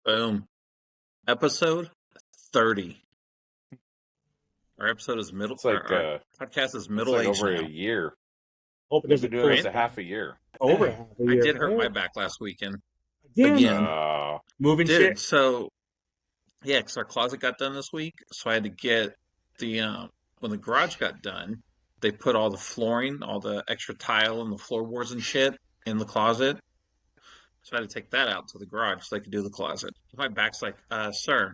Boom. Episode 30. Our episode is middle. It's like our podcast is it's middle like age over now. a year. Hope it We've doesn't been doing pull this a half a year. over half a I year. did hurt my back last weekend. Again. Again. Moving Dude, shit. so yeah, because our closet got done this week, so I had to get the when the garage got done, they put all the flooring, all the extra tile and the floorboards and shit in the closet. So I had to take that out to the garage so they could do the closet. My back's like, sir,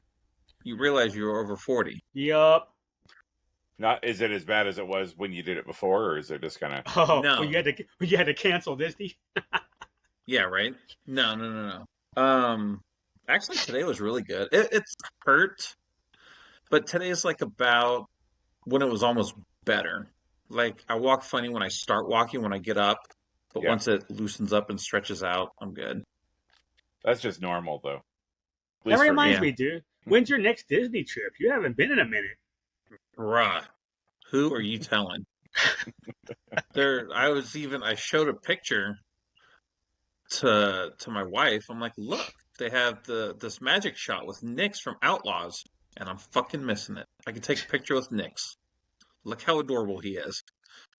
you realize you're over 40. Yup. Not is it as bad as it was when you did it before, or is it just kind of? Oh, No. well, you had to cancel Disney. Yeah, right? No. Actually, today was really good. It's hurt, but today is like about when it was almost better. Like, I walk funny when I start walking, when I get up, but Yeah. once it loosens up and stretches out, I'm good. That's just normal, though. At That least for reminds me. me, dude. When's your next Disney trip? You haven't been in a minute. Bruh, who are you telling? I showed a picture to my wife. I'm like, look, they have this magic shot with Nyx from Outlaws, and I'm fucking missing it. I can take a picture with Nyx. Look how adorable he is.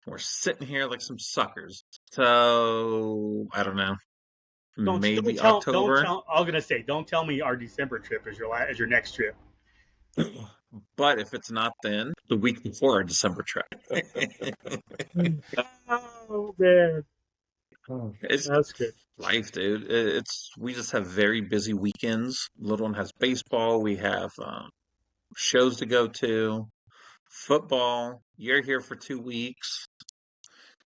We're sitting here like some suckers. So I don't know. Maybe October. I was gonna say, don't tell me our December trip is your next trip. But if it's not then, the week before our December trip. Oh man, that's good. Life, dude. We just have very busy weekends. Little one has baseball. We have shows to go to, football. You're here for 2 weeks.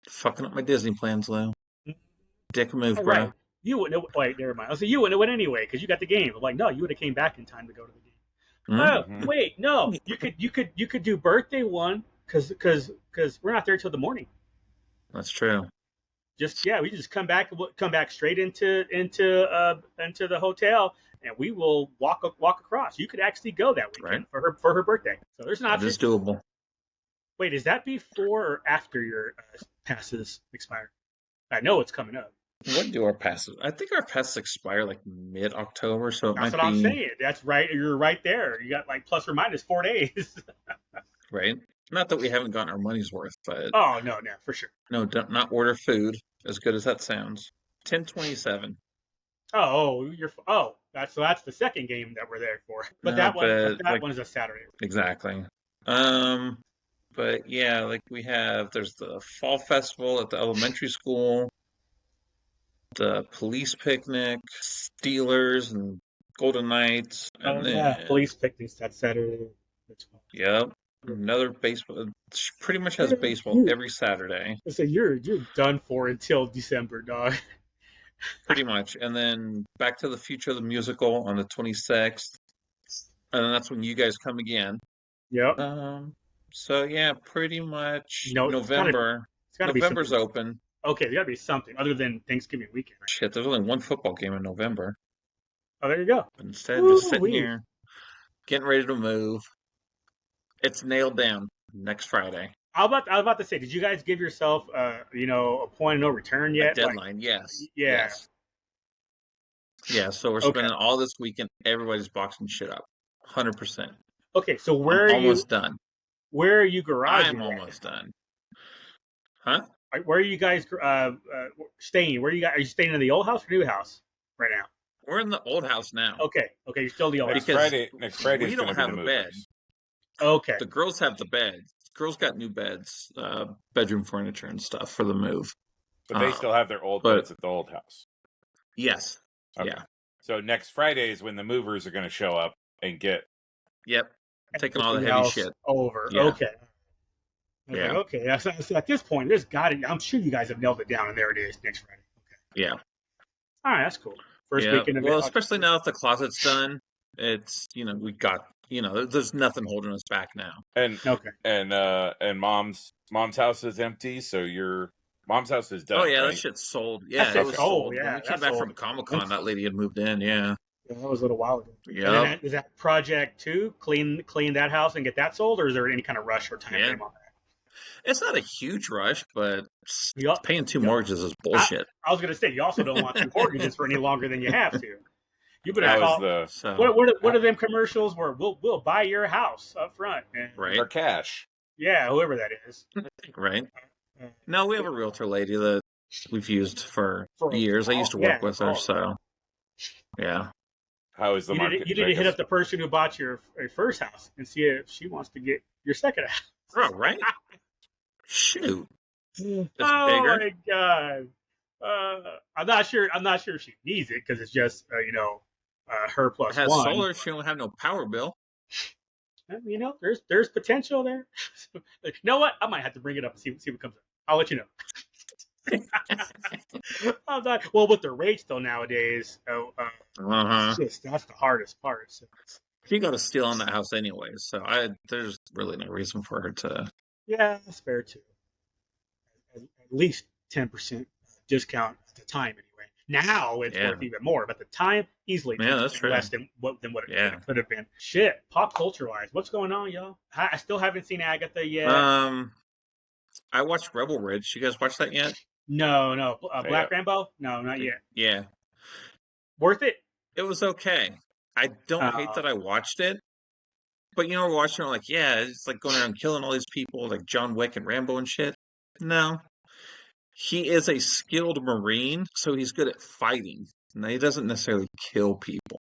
Fucking up my Disney plans, Lou. Dick move, All bro. right. You wouldn't have, wait, never mind. I'll say you wouldn't have went anyway because you got the game. I'm like, no, you would have came back in time to go to the game. Mm-hmm. Oh, wait, no, you could do birthday one because we're not there till the morning. That's true. We just come back straight into the hotel and we will walk across. You could actually go that weekend for her birthday. So there's an option. That is doable. Wait, is that before or after your passes expire? I know it's coming up. When do our passes? I think our passes expire like mid-October, so That's what I'm saying. That's right. You're right there. You got like plus or minus 4 days. Right. Not that we haven't gotten our money's worth, but Oh no, for sure. no, don't not order food. As good as that sounds. 10/27. That's the second game that we're there for. But No, that one is a Saturday. Exactly. But yeah, like there's the fall festival at the elementary school, the police picnic, Steelers and Golden Knights, and then police picnics that Saturday. That's fun. Yep, another baseball. Pretty much has baseball every Saturday. So you're done for until December, dog. Pretty much, and then Back to the Future the musical on the 26th, and then that's when you guys come again. Yep. So yeah, pretty much No, November. November's open. Okay, there got to be something other than Thanksgiving weekend. Right? Shit, there's only one football game in November. Oh, there you go. But instead, just sitting here, getting ready to move. It's nailed down next Friday. I was about to say, did you guys give yourself, a point of no return yet? A deadline, yes. Yeah. Yes. Yeah, so we're spending all this weekend. Everybody's boxing shit up, 100%. Okay, so I'm almost done. Where are you garaging? I'm almost done. Huh? Where are you guys staying? Are you staying in the old house or new house right now? We're in the old house now. Okay, you're still the old Next house. Friday. We don't have a bed. Okay. The girls have the bed. Girls got new beds, bedroom furniture and stuff for the move. But they still have their old beds at the old house. Yes. Okay. Yeah. So next Friday is when the movers are going to show up and get. Yep. Taking all the heavy shit over. Yeah. Okay. Yeah. Like, okay. So at this point, I'm sure you guys have nailed it down, and there it is next Friday. Okay. Yeah. All right, that's cool. First weekend of Well, especially now that the closet's done, it's we got there's nothing holding us back now. And and mom's house is empty, so your mom's house is done. Oh yeah, right? that shit's sold. Yeah, it was sold. Yeah, when we came back from Comic-Con, that lady had moved in. Yeah. Yeah, that was a little while ago. Yeah. Is that project 2 clean that house and get that sold, or is there any kind of rush or time frame on that? It's not a huge rush, but paying 2 mortgages is bullshit. I was going to say, you also don't want 2 mortgages for any longer than you have to. You better That was call. the So What are them commercials where we'll buy your house up front? And, right, for cash. yeah, whoever that is. right. Uh, No, we have a realtor lady that we've used for for years. I used to work with her, oh, so yeah. How is the market? you need to hit up the person who bought your first house and see if she wants to get your second house. Oh, right. Shoot, it's Oh bigger. my god. I'm not sure. I'm not sure if she needs it because it's just her It plus has one. solar. She don't have no power bill. There's potential there. You know what? I might have to bring it up and see what comes up. I'll let you know. I'm not, well, with the rates though nowadays, that's the hardest part. So, She got a steal on that house anyway, so there's really no reason for her to. yeah, that's fair too. At least 10% discount at the time anyway. Now it's worth even more, but at the time easily that's true. less than what it could have been. Shit, pop culture wise, what's going on, y'all? I still haven't seen Agatha yet. I watched Rebel Ridge. You guys watch that yet? No. Black Rambo? No, not yet. Yeah. Worth it? It was okay. I don't hate that I watched it, but we're watching it like, yeah, it's like going around killing all these people like John Wick and Rambo and shit. No. He is a skilled Marine, so he's good at fighting. Now, he doesn't necessarily kill people.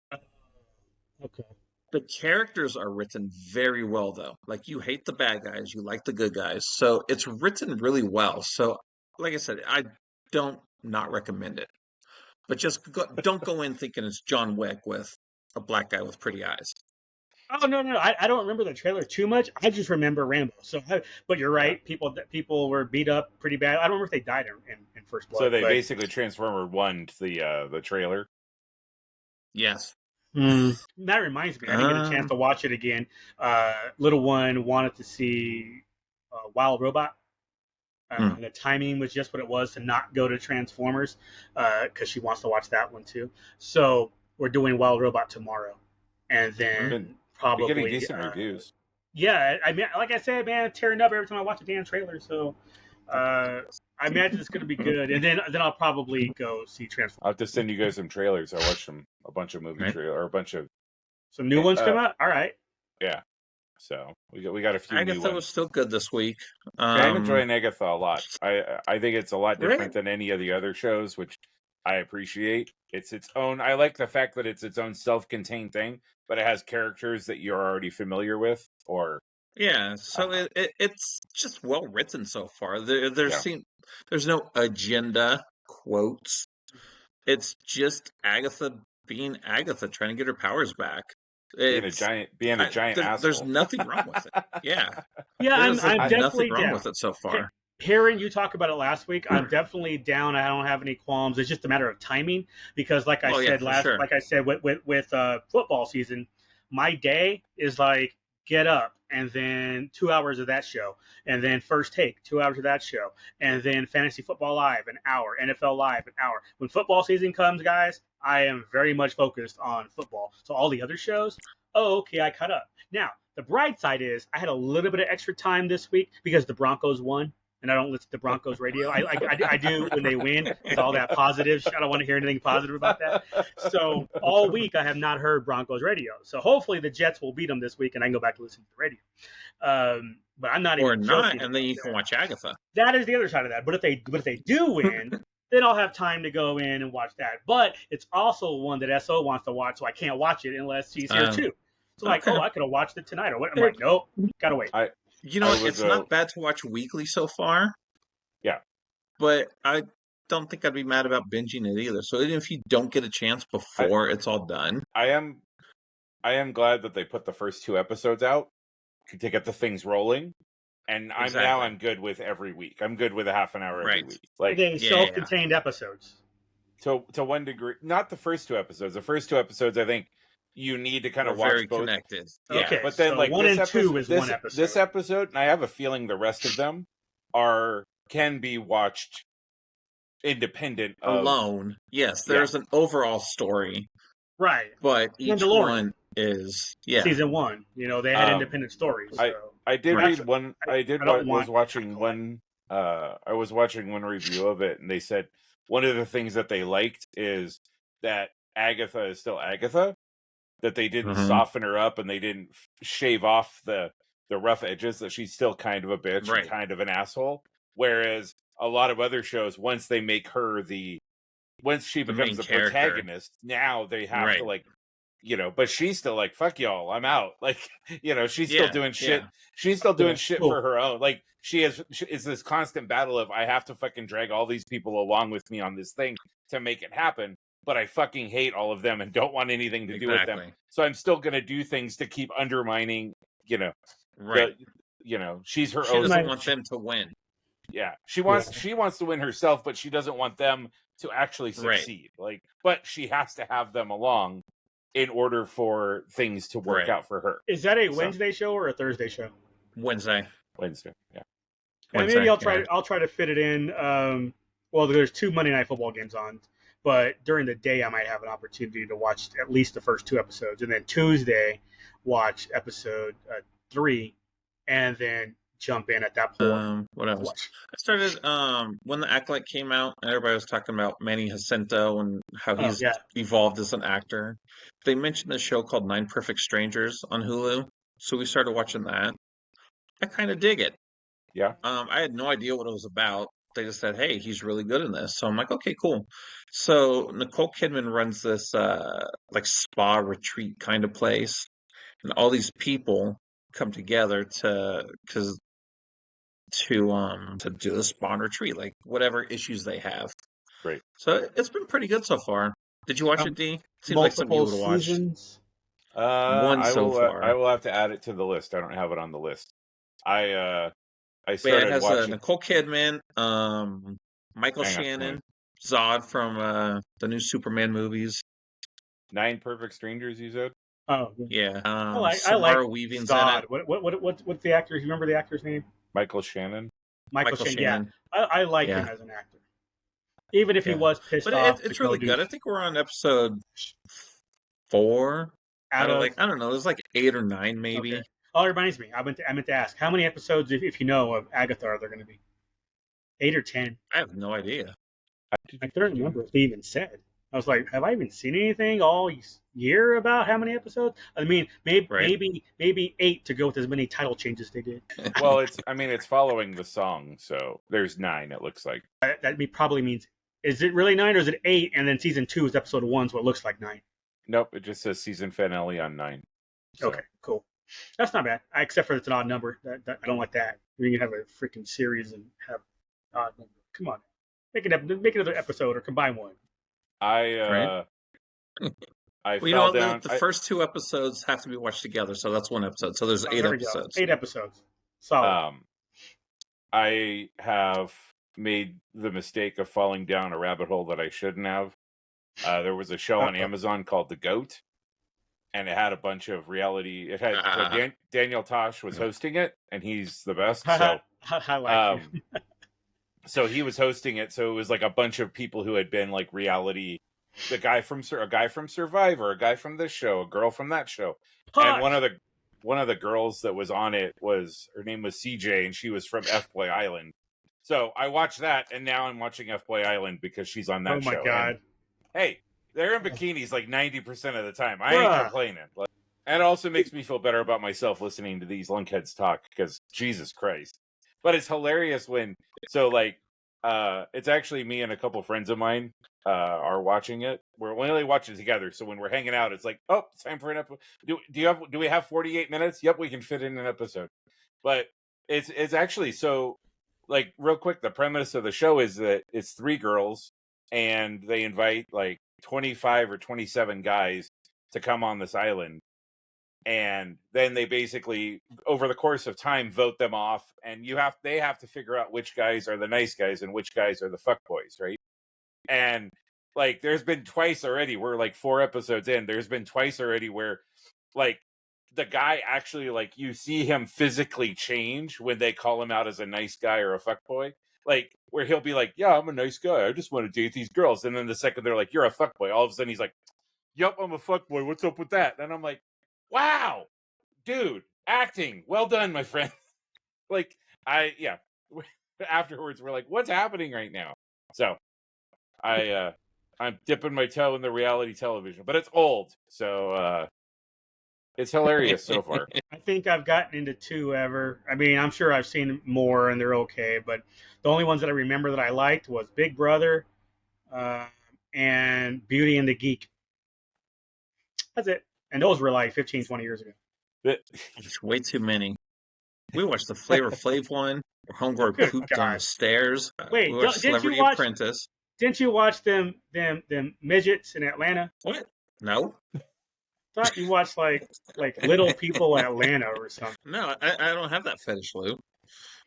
Okay. The characters are written very well, though. Like, you hate the bad guys, you like the good guys. So it's written really well. So, like I said, I don't not recommend it. But just don't go in thinking it's John Wick with a black guy with pretty eyes. Oh no! I don't remember the trailer too much. I just remember Rambo. But you're right. People were beat up pretty bad. I don't remember if they died in First Blood. So they basically Transformer 1 to the trailer. Yes. That reminds me. I didn't get a chance to watch it again. Little one wanted to see Wild Robot. And the timing was just what it was to not go to Transformers because she wants to watch that one too. So we're doing Wild Robot tomorrow, and then probably getting decent reviews. Yeah, I mean, like I said, man, tearing up every time I watch a damn trailer. So I imagine it's going to be good, and then I'll probably go see Transformers. I'll have to send you guys some trailers. I watched a bunch of movie trailers or a bunch of some new ones come out. All right. Yeah. So we got a few new ones. Agatha was still good this week. I'm enjoying Agatha a lot. I think it's a lot different than any of the other shows, which I appreciate. It's its own. I like the fact that it's its own self-contained thing, but it has characters that you're already familiar with. So it's just well written so far. There's no agenda quotes. It's just Agatha being Agatha, trying to get her powers back. Being a giant asshole. There's nothing wrong with it. Yeah. I'm definitely nothing wrong down with it so far. Hearing you talk about it last week, I'm definitely down. I don't have any qualms. It's just a matter of timing because, like I said with football season, my day is like get up and then 2 hours of that show, and then First Take 2 hours of that show, and then Fantasy Football Live an hour, NFL Live an hour. When football season comes, guys, I am very much focused on football. So all the other shows, I caught up. Now, the bright side is I had a little bit of extra time this week because the Broncos won. And I don't listen to Broncos radio. I do when they win. It's all that positive. I don't want to hear anything positive about that. So all week I have not heard Broncos radio. So hopefully the Jets will beat them this week, and I can go back to listen to the radio. But I'm not even. Or not, and then you can watch Agatha. That is the other side of that. But if they do win, then I'll have time to go in and watch that. But it's also one that SO wants to watch, so I can't watch it unless she's here too. So I could have watched it tonight or what? I'm like, nope, gotta wait. It's not bad to watch weekly so far. Yeah. But I don't think I'd be mad about binging it either. So even if you don't get a chance before it's all done. I am glad that they put the first 2 episodes out to get the things rolling. And I'm good with every week. I'm good with a half an hour every week. Like self-contained episodes. To one degree. Not the first 2 episodes. The first 2 episodes, I think, you need to kind of watch very both. Connected. Yeah, okay, but then so 1 and 2 is one episode. This episode, and I have a feeling the rest of them can be watched independent alone. Yes, there's an overall story. Right. But each one is season 1. They had independent stories. So. I did read one I was watching one review of it, and they said one of the things that they liked is that Agatha is still Agatha, that they didn't soften her up and they didn't shave off the rough edges, that she's still kind of a bitch and kind of an asshole. Whereas a lot of other shows, once they make her once she becomes the protagonist, now they have to like, you know, but she's still like, fuck y'all, I'm out. Like, you know, she's still doing shit. She's still doing shit for her own. Like, it's this constant battle of, I have to fucking drag all these people along with me on this thing to make it happen, but I fucking hate all of them and don't want anything to do with them. So I'm still going to do things to keep undermining, you know, you know, she's her own. She doesn't want them to win. Yeah, she wants to win herself, but she doesn't want them to actually succeed. Like, but she has to have them along in order for things to work out for her. Is that a Wednesday show or a Thursday show? Wednesday. Yeah. And maybe I'll try to fit it in. Well, there's 2 Monday Night Football games on, but during the day I might have an opportunity to watch at least the first 2 episodes, and then Tuesday watch episode 3, and then jump in at that point. What else? I started when the Acolyte came out, and everybody was talking about Manny Jacinto and how he's evolved as an actor. They mentioned a show called 9 Perfect Strangers on Hulu, so we started watching that. I kind of dig it. Yeah. I had no idea what it was about. They just said, "Hey, he's really good in this." So I'm like, "Okay, cool." So Nicole Kidman runs this like spa retreat kind of place, and all these people come together to do the spa retreat, like whatever issues they have. Great. So it's been pretty good so far. Did you watch it, D? Seems like something you would have watched. One so far. I will have to add it to the list. I don't have it on the list. I started it has watching Nicole Kidman, Michael Shannon, Zod from the new Superman movies. 9 Perfect Strangers, you said? Oh yeah. I like Weaving's Zod. in it. What's the actor? You remember the actor's name? Michael Shannon. Michael Shannon. Yeah, I like him as an actor, even if he was pissed off. But it's really good. I think we're on episode 4 out of like, I don't know, there's like 8 or 9 maybe. Okay. Oh, it reminds me. I meant to ask, how many episodes, if you know, of Agatha are there going to be? 8 or 10? I have no idea. I couldn't remember if they even said. I was like, have I even seen anything all year about how many episodes? I mean, maybe 8 to go with as many title changes they did. Well, it's following the song, so there's 9. It looks like that probably means. Is it really 9 or is it 8? And then season 2 is episode 1, so it looks like 9. Nope, it just says season finale on 9. So. Okay, cool. That's not bad, except for it's an odd number. I don't like that. You can have a freaking series and have odd number. Come on, make another episode or combine one. I fell down. The first 2 episodes have to be watched together, so that's 1 episode. So there's 8 episodes. 8 episodes. Solid. I have made the mistake of falling down a rabbit hole that I shouldn't have. There was a show on Amazon called The Goat, and it had a bunch of reality. It had Daniel Tosh was hosting it, and he's the best. So I like him. So he was hosting it. So it was like a bunch of people who had been like reality. A guy from Survivor, a guy from this show, a girl from that show, and one of the girls that was on it her name was CJ, and she was from FBoy Island. So I watched that, and now I'm watching FBoy Island because she's on that show. Oh my god! And, hey, they're in bikinis like 90% of the time. I ain't complaining. And it also makes me feel better about myself listening to these lunkheads talk, because Jesus Christ. But it's hilarious when, it's actually me and a couple friends of mine are watching it. We're only watching it together. So when we're hanging out, it's like, oh, it's time for an episode. Do we have 48 minutes? Yep, we can fit in an episode. But it's actually so, like, real quick, the premise of the show is that it's 3 girls, and they invite like 25 or 27 guys to come on this island. And then they basically, over the course of time, vote them off, and they have to figure out which guys are the nice guys and which guys are the fuck boys, right? And like, there's been twice already. We're like 4 episodes in. There's been twice already where, like, the guy actually, like, you see him physically change when they call him out as a nice guy or a fuck boy. Like, where he'll be like, yeah, I'm a nice guy, I just want to date these girls. And then the second they're like, you're a fuck boy, all of a sudden he's like, yep, I'm a fuck boy. What's up with that? And I'm like, wow, dude, acting, well done, my friend. Like, afterwards we're like, what's happening right now? So I I'm dipping my toe in the reality television, but it's old, so it's hilarious so far. I think I've gotten into 2 ever. I mean, I'm sure I've seen more and they're okay, but the only ones that I remember that I liked was Big Brother and Beauty and the Geek. That's it. And those were like 15, 20 years ago. There's way too many. We watched the Flavor Flav one, where Homegirl pooped on the stairs. Wait, we watched Celebrity Apprentice. Didn't you watch them midgets in Atlanta? What? No. Thought you watched like Little People Atlanta or something. No, I don't have that fetish, Lou.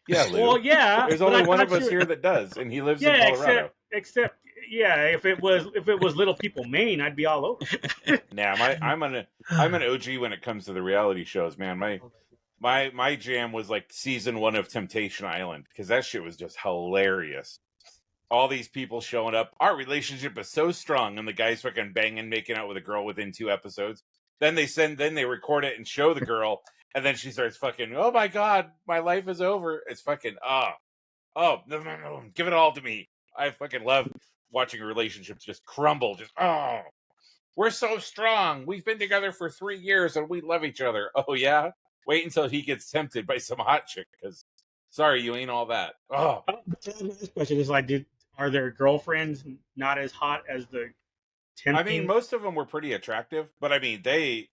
Yeah, Lou. Well, yeah. There's only one of us here that does, and he lives in Colorado. Except, if it was Little People Maine, I'd be all over. Nah, I'm an OG when it comes to the reality shows, man. My jam was like season 1 of Temptation Island, because that shit was just hilarious. All these people showing up. Our relationship is so strong, and the guy's fucking banging, making out with a girl within 2 episodes. Then they record it and show the girl, and then she starts fucking, oh my god, my life is over. It's fucking, no, give it all to me. I fucking love watching relationships just crumble. Just, we're so strong. We've been together for 3 years, and we love each other. Oh yeah? Wait until he gets tempted by some hot chick, because, sorry, you ain't all that. Oh. This question is like, are their girlfriends not as hot as the tempting? I mean, most of them were pretty attractive, but I mean, the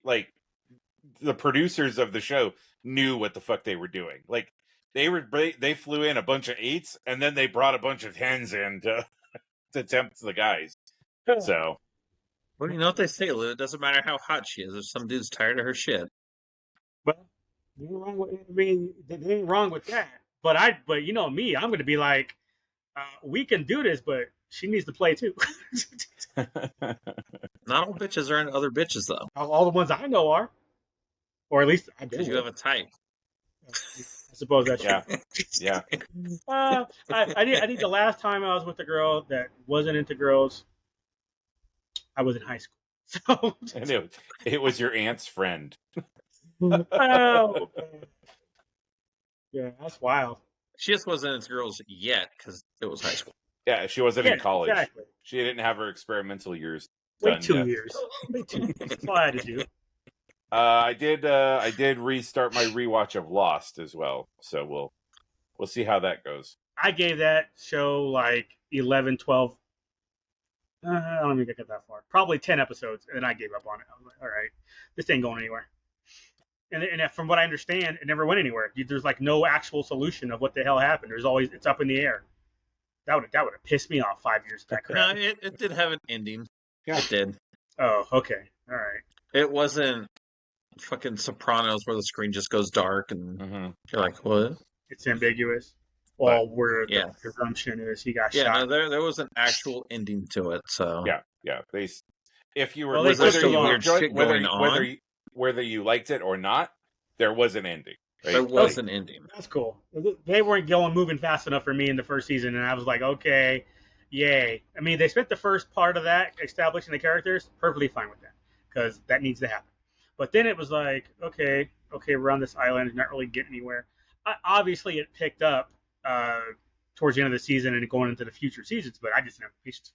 producers of the show knew what the fuck they were doing. Like, they flew in a bunch of 8s, and then they brought a bunch of 10s in to tempt the guys. So, well, you know what they say, Lou? It doesn't matter how hot she is if some dude's tired of her shit. Well, they ain't wrong with that. But you know me, I'm going to be like, we can do this, but she needs to play too. Not all bitches are into other bitches, though. All the ones I know are, or at least I do. Because you have a type. I suppose that's true. Yeah. I think the last time I was with a girl that wasn't into girls, I was in high school. So and it was your aunt's friend. Oh, yeah, that's wild. She just wasn't into girls yet because it was high school. Yeah, she wasn't in college. Exactly. She didn't have her experimental years. Wait 2 years. That's all I had to do. I did restart my rewatch of Lost as well, so we'll see how that goes. I gave that show like 11, 12. I don't think I got that far. Probably 10 episodes, and then I gave up on it. I was like, all right, this ain't going anywhere. And from what I understand, it never went anywhere. There's like no actual solution of what the hell happened. It's up in the air. That would have pissed me off 5 years back. No, it did have an ending. Yeah, it did. Oh, okay, all right. It wasn't fucking Sopranos where the screen just goes dark and you're like, what? It's ambiguous. Well, where the presumption is he got shot. Yeah, no, there was an actual ending to it. So yeah. If you were whether you liked it or not, there was an ending. Right? There was an ending. That's cool. They weren't moving fast enough for me in the first season, and I was like, okay, yay. I mean, they spent the first part of that establishing the characters. Perfectly fine with that, because that needs to happen. But then it was like, okay, we're on this island, not really getting anywhere. Obviously, it picked up towards the end of the season and going into the future seasons, but I just didn't have patience.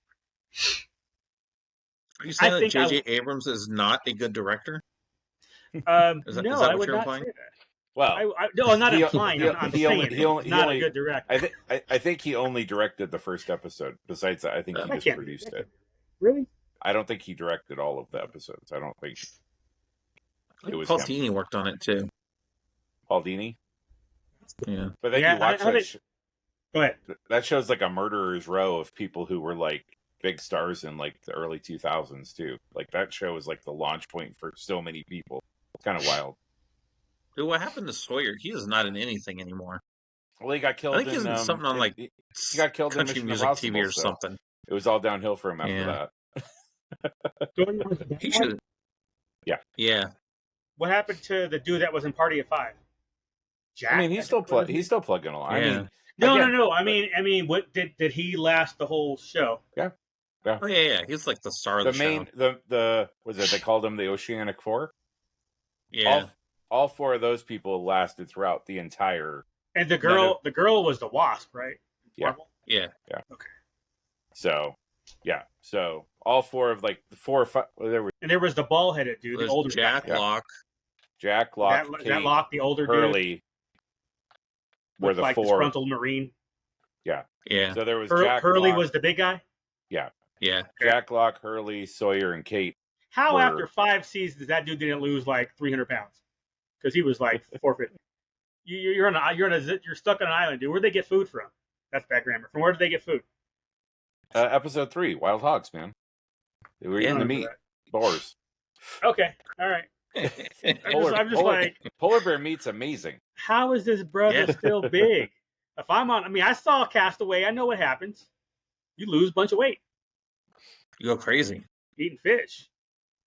Are you saying that J.J. Abrams is not a good director? No, I would not say that. Well, no, I'm not implying. I'm saying he's not a good director. I think he only directed the first episode. Besides that, I think he just produced it. Really? I don't think he directed all of the episodes. I don't think it was Paul Dini worked on it too. Paul Dini? Yeah. But then you watch that. Go ahead. That show's like a murderer's row of people who were like big stars in like the early 2000s too. Like that show was like the launch point for so many people. It's kind of wild. Dude, what happened to Sawyer? He is not in anything anymore. Well, he got killed. I think he's in something on like he got killed country in music TV or something. It was all downhill for him after that. He should. Yeah. What happened to the dude that was in Party of Five? Jack? I mean, he's still plugging along. Yeah. I mean, no. I mean, what did he last the whole show? Yeah. Oh yeah. He's like the star of the show. The was it? They called him the Oceanic Four. Yeah. All 4 of those people lasted throughout the entire. And the girl was the Wasp, right? Yeah. Marvel? Yeah. Okay. So Yeah. So all four of like the 4 or 5. Well, there was the bald headed dude, the older Jack guy. Locke. Jack, Locke, that Kate, Locke, the older Hurley dude, were looked the like 4. disgruntled Marine. Yeah. Yeah. So there was Hurley was the big guy. Yeah. Yeah. Jack, Locke, Hurley, Sawyer, and Kate. How after 5 seasons that dude didn't lose like 300 pounds? Because he was like 450. You're stuck on an island, dude. Where'd they get food from? That's bad grammar. From where did they get food? Episode 3, Wild Hogs, man. They were eating the meat. Boars. Okay, all right. I'm just like, polar bear meat's amazing. How is this brother still big? I saw Castaway. I know what happens. You lose a bunch of weight. You go crazy. Eating fish.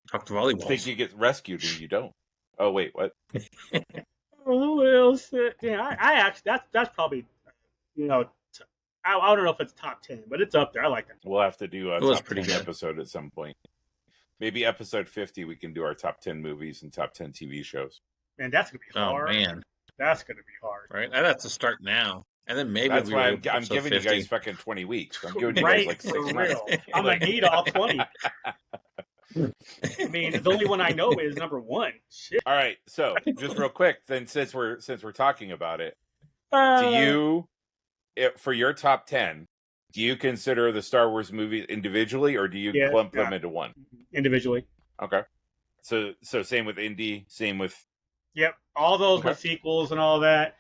Talk to volleyball. I think you get rescued and you don't. Oh wait, what? Who else? I actually that's probably I don't know if it's top 10, but it's up there. I like that. We'll have to do a top 10 episode at some point. Maybe episode 50, we can do our top 10 movies and top 10 TV shows. Man, that's gonna be hard. Oh man, that's gonna be hard. Right, I'd have to start now, and then maybe that's why I'm giving 50. You guys fucking 20 weeks. I'm giving you guys like 6 months. I'm gonna need all 20. I mean, the only one I know is number 1. Shit. All right, so just real quick, then since we're talking about it, do you, for your top 10, do you consider the Star Wars movies individually, or do you clump them into one? Individually. Okay. So same with Indy, same with. Yep, all those with sequels and all that.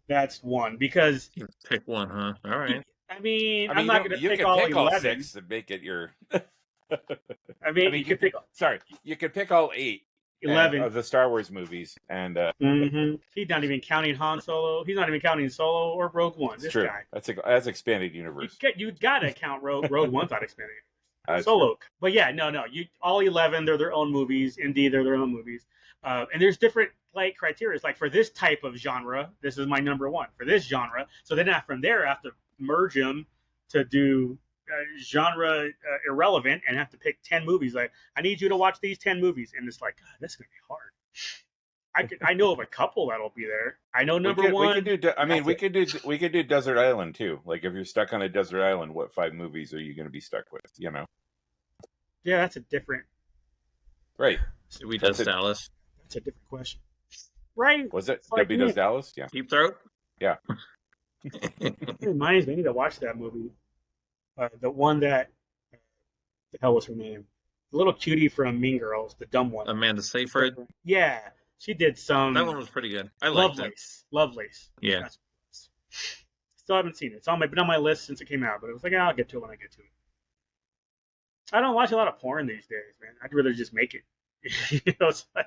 That's one because you pick one, huh? All right. I mean I'm not going to pick all 11. All 6 and make it your. I mean, you could pick. Sorry, you could pick all 8. 11 of the Star Wars movies, and he's not even counting Han Solo. He's not even counting Solo or Rogue One. This true. Guy. That's expanded universe. You got to count Rogue One's not expanded universe. Solo, true. But yeah, no. You all 11, they're their own movies. Indeed, they're their own movies. And there's different criteria. Like for this type of genre, this is my number 1 for this genre. So then from there, I have to merge them to do. Genre irrelevant and have to pick 10 movies. Like I need you to watch these 10 movies, and it's like God, that's gonna be hard. I know of a couple that'll be there. I know number 1. We could do Desert Island too. Like if you're stuck on a desert island, what 5 movies are you going to be stuck with? You know? Yeah, that's a different. Right. Did we does Dallas? That's a different question. Right? Was it W does Dallas? Yeah. Deep Throat. Yeah. It reminds me. I need to watch that movie. The one that, the hell was her name? The little cutie from Mean Girls, the dumb one. Amanda Seyfried. Yeah, she did some. That one was pretty good. I liked it. Lovelace. Yeah. Still haven't seen it. It's been on my list since it came out, but it was like, I'll get to it when I get to it. I don't watch a lot of porn these days, man. I'd rather just make it. It's like,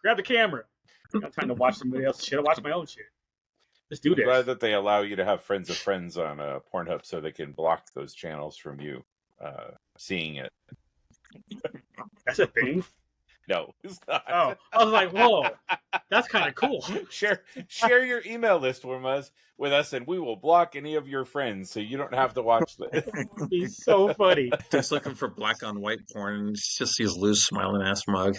grab the camera. I don't have time to watch somebody else's shit. I watch my own shit. Let's do this. I'm glad that they allow you to have friends of friends on Pornhub so they can block those channels from you seeing it. That's a thing? No, it's not. Oh, I was like, whoa, that's kind of cool. Share your email list with us, and we will block any of your friends so you don't have to watch this. He's so funny. Just looking for black on white porn, and just sees Lou's smiling ass mug.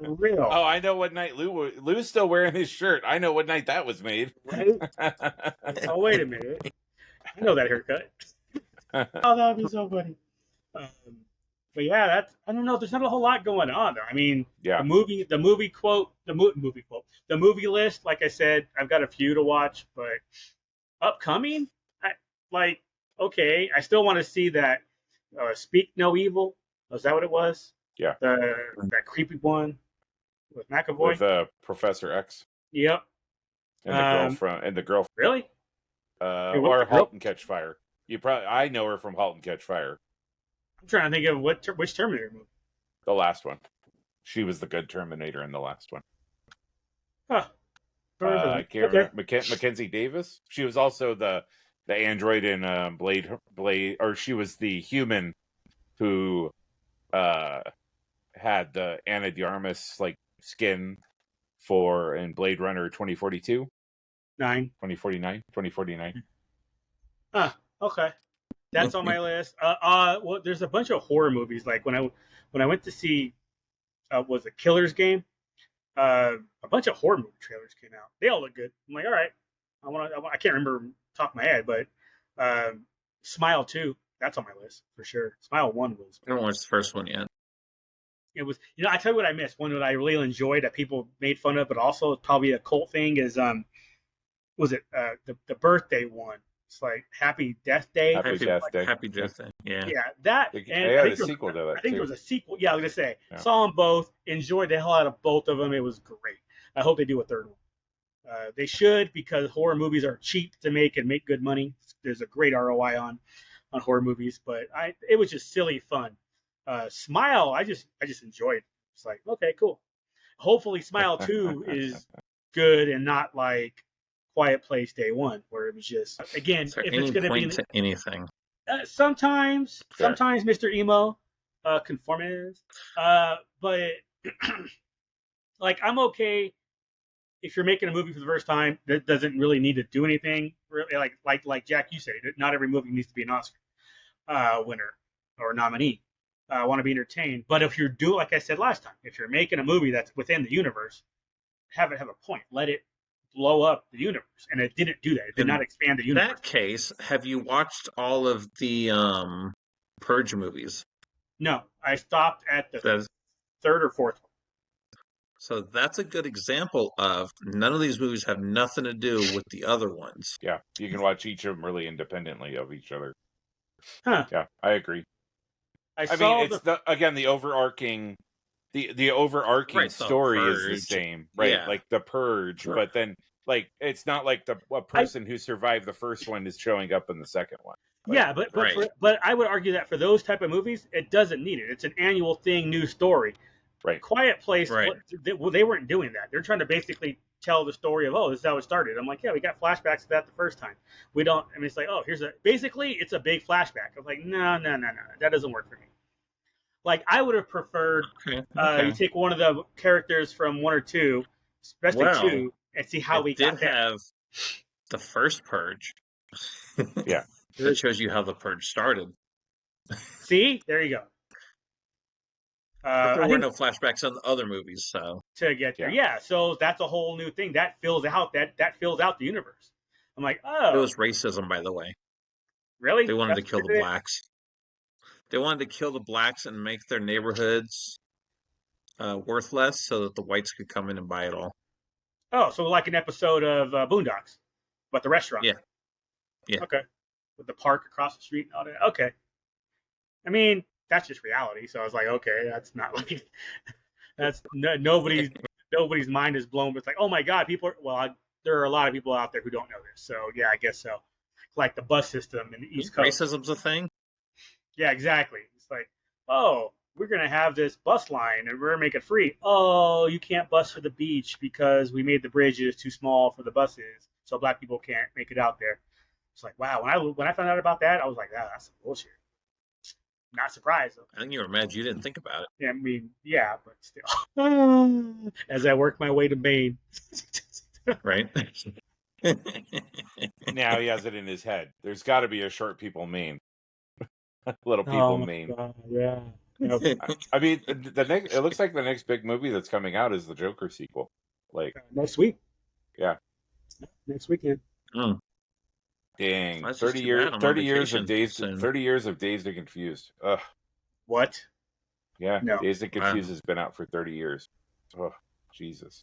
Real. Oh, I know what night Lou's still wearing his shirt. I know what night that was made. Right? Oh, wait a minute. I know that haircut. Oh, that would be so funny. But yeah, I don't know. There's not a whole lot going on there. I mean, the movie list. Like I said, I've got a few to watch, but upcoming, okay, I still want to see that. Speak No Evil. Is that what it was? Yeah. That creepy one with McAvoy. With Professor X. Yep. And the girlfriend. Really? Or Halt and Catch Fire. I know her from Halt and Catch Fire. I'm trying to think of which Terminator movie. The last one. She was the good Terminator in the last one. Huh. I can't remember. Mackenzie Davis. She was also the android in Blade, or she was the human who had the Ana de Armas skin in Blade Runner 2042. 2049. Huh. Okay. That's on my list. Well, there's a bunch of horror movies. Like when I went to see, was it Killer's Game? A bunch of horror movie trailers came out. They all look good. I'm like, all right. I can't remember top of my head, but Smile 2. That's on my list for sure. Smile 1 was. I haven't watched the first one yet. It was, I tell you what I missed. One that I really enjoyed that people made fun of, but also probably a cult thing is was it the birthday one? It's like Happy Death Day. Happy Death Day. Happy Death Day. Yeah. Yeah, that. They And had a sequel to that. I think there was a sequel. Yeah, I was gonna say. Yeah. Saw them both. Enjoyed the hell out of both of them. It was great. I hope they do a third one. They should, because horror movies are cheap to make and make good money. There's a great ROI on horror movies, but it was just silly fun. Smile, I just enjoyed. It's like, okay, cool. Hopefully, Smile 2 is good and not like Quiet Place Day 1, where it was just, again, if it's going to be to anything. Sometimes Mr. Emo conformist, but like, I'm okay if you're making a movie for the first time that doesn't really need to do anything. Really, like Jack, you said, not every movie needs to be an Oscar winner or nominee. I want to be entertained, but if you're doing, like I said last time, if you're making a movie that's within the universe, have it have a point. Let it blow up the universe, and it didn't do that. It did not expand the universe. In that case, have you watched all of the Purge movies? No, I stopped at the third or fourth one. So that's a good example of none of these movies have nothing to do with the other ones. Yeah, you can watch each of them really independently of each other. Huh. Yeah, I agree. I mean, it's the overarching, the overarching story is the same, right? Yeah. Like the Purge, sure. But then, like, it's not like a person who survived the first one is showing up in the second one. Like, yeah, but I would argue that for those type of movies, it doesn't need it. It's an annual thing, new story. Right. Quiet Place, right. They weren't doing that. They're trying to basically tell the story of, this is how it started. I'm like, yeah, we got flashbacks to that the first time. We don't, I mean, it's like, basically it's a big flashback. I'm like, no, that doesn't work for me. Like, I would have preferred you take one of the characters from 1 or 2, especially 2, and see how we got there. Did have the first Purge. Yeah. That shows you how the Purge started. See? There you go. There were no flashbacks on the other movies, so to get there, yeah. So that's a whole new thing that fills out that fills out the universe. I'm like, it was racism, by the way. Really? They wanted to kill the blacks. They wanted to kill the blacks and make their neighborhoods worth less, so that the whites could come in and buy it all. Oh, so like an episode of Boondocks, but the restaurant. Yeah. Okay. With the park across the street and all that. Okay. I mean, that's just reality. So I was like, okay, that's not like nobody's mind is blown. But it's like, oh my God, there are a lot of people out there who don't know this. So yeah, I guess so. Like the bus system in the East Coast. Racism's a thing. Yeah, exactly. It's like, we're gonna have this bus line and we're gonna make it free. Oh, you can't bus for the beach because we made the bridges too small for the buses, so black people can't make it out there. It's like, wow. When I found out about that, I was like, that's some bullshit. Not surprised. I think you were mad you didn't think about it. Yeah, I mean, yeah, but still. As I work my way to Maine. Right? Now he has it in his head. There's got to be a short people Maine. Little people Maine. God, yeah. I mean, it looks like the next big movie that's coming out is the Joker sequel. Like next week. Yeah. Next weekend. Mm. Dang, 30 years of Dazed and Confused. Ugh. What? Yeah, no. Dazed and Confused has been out for 30 years. Oh, Jesus.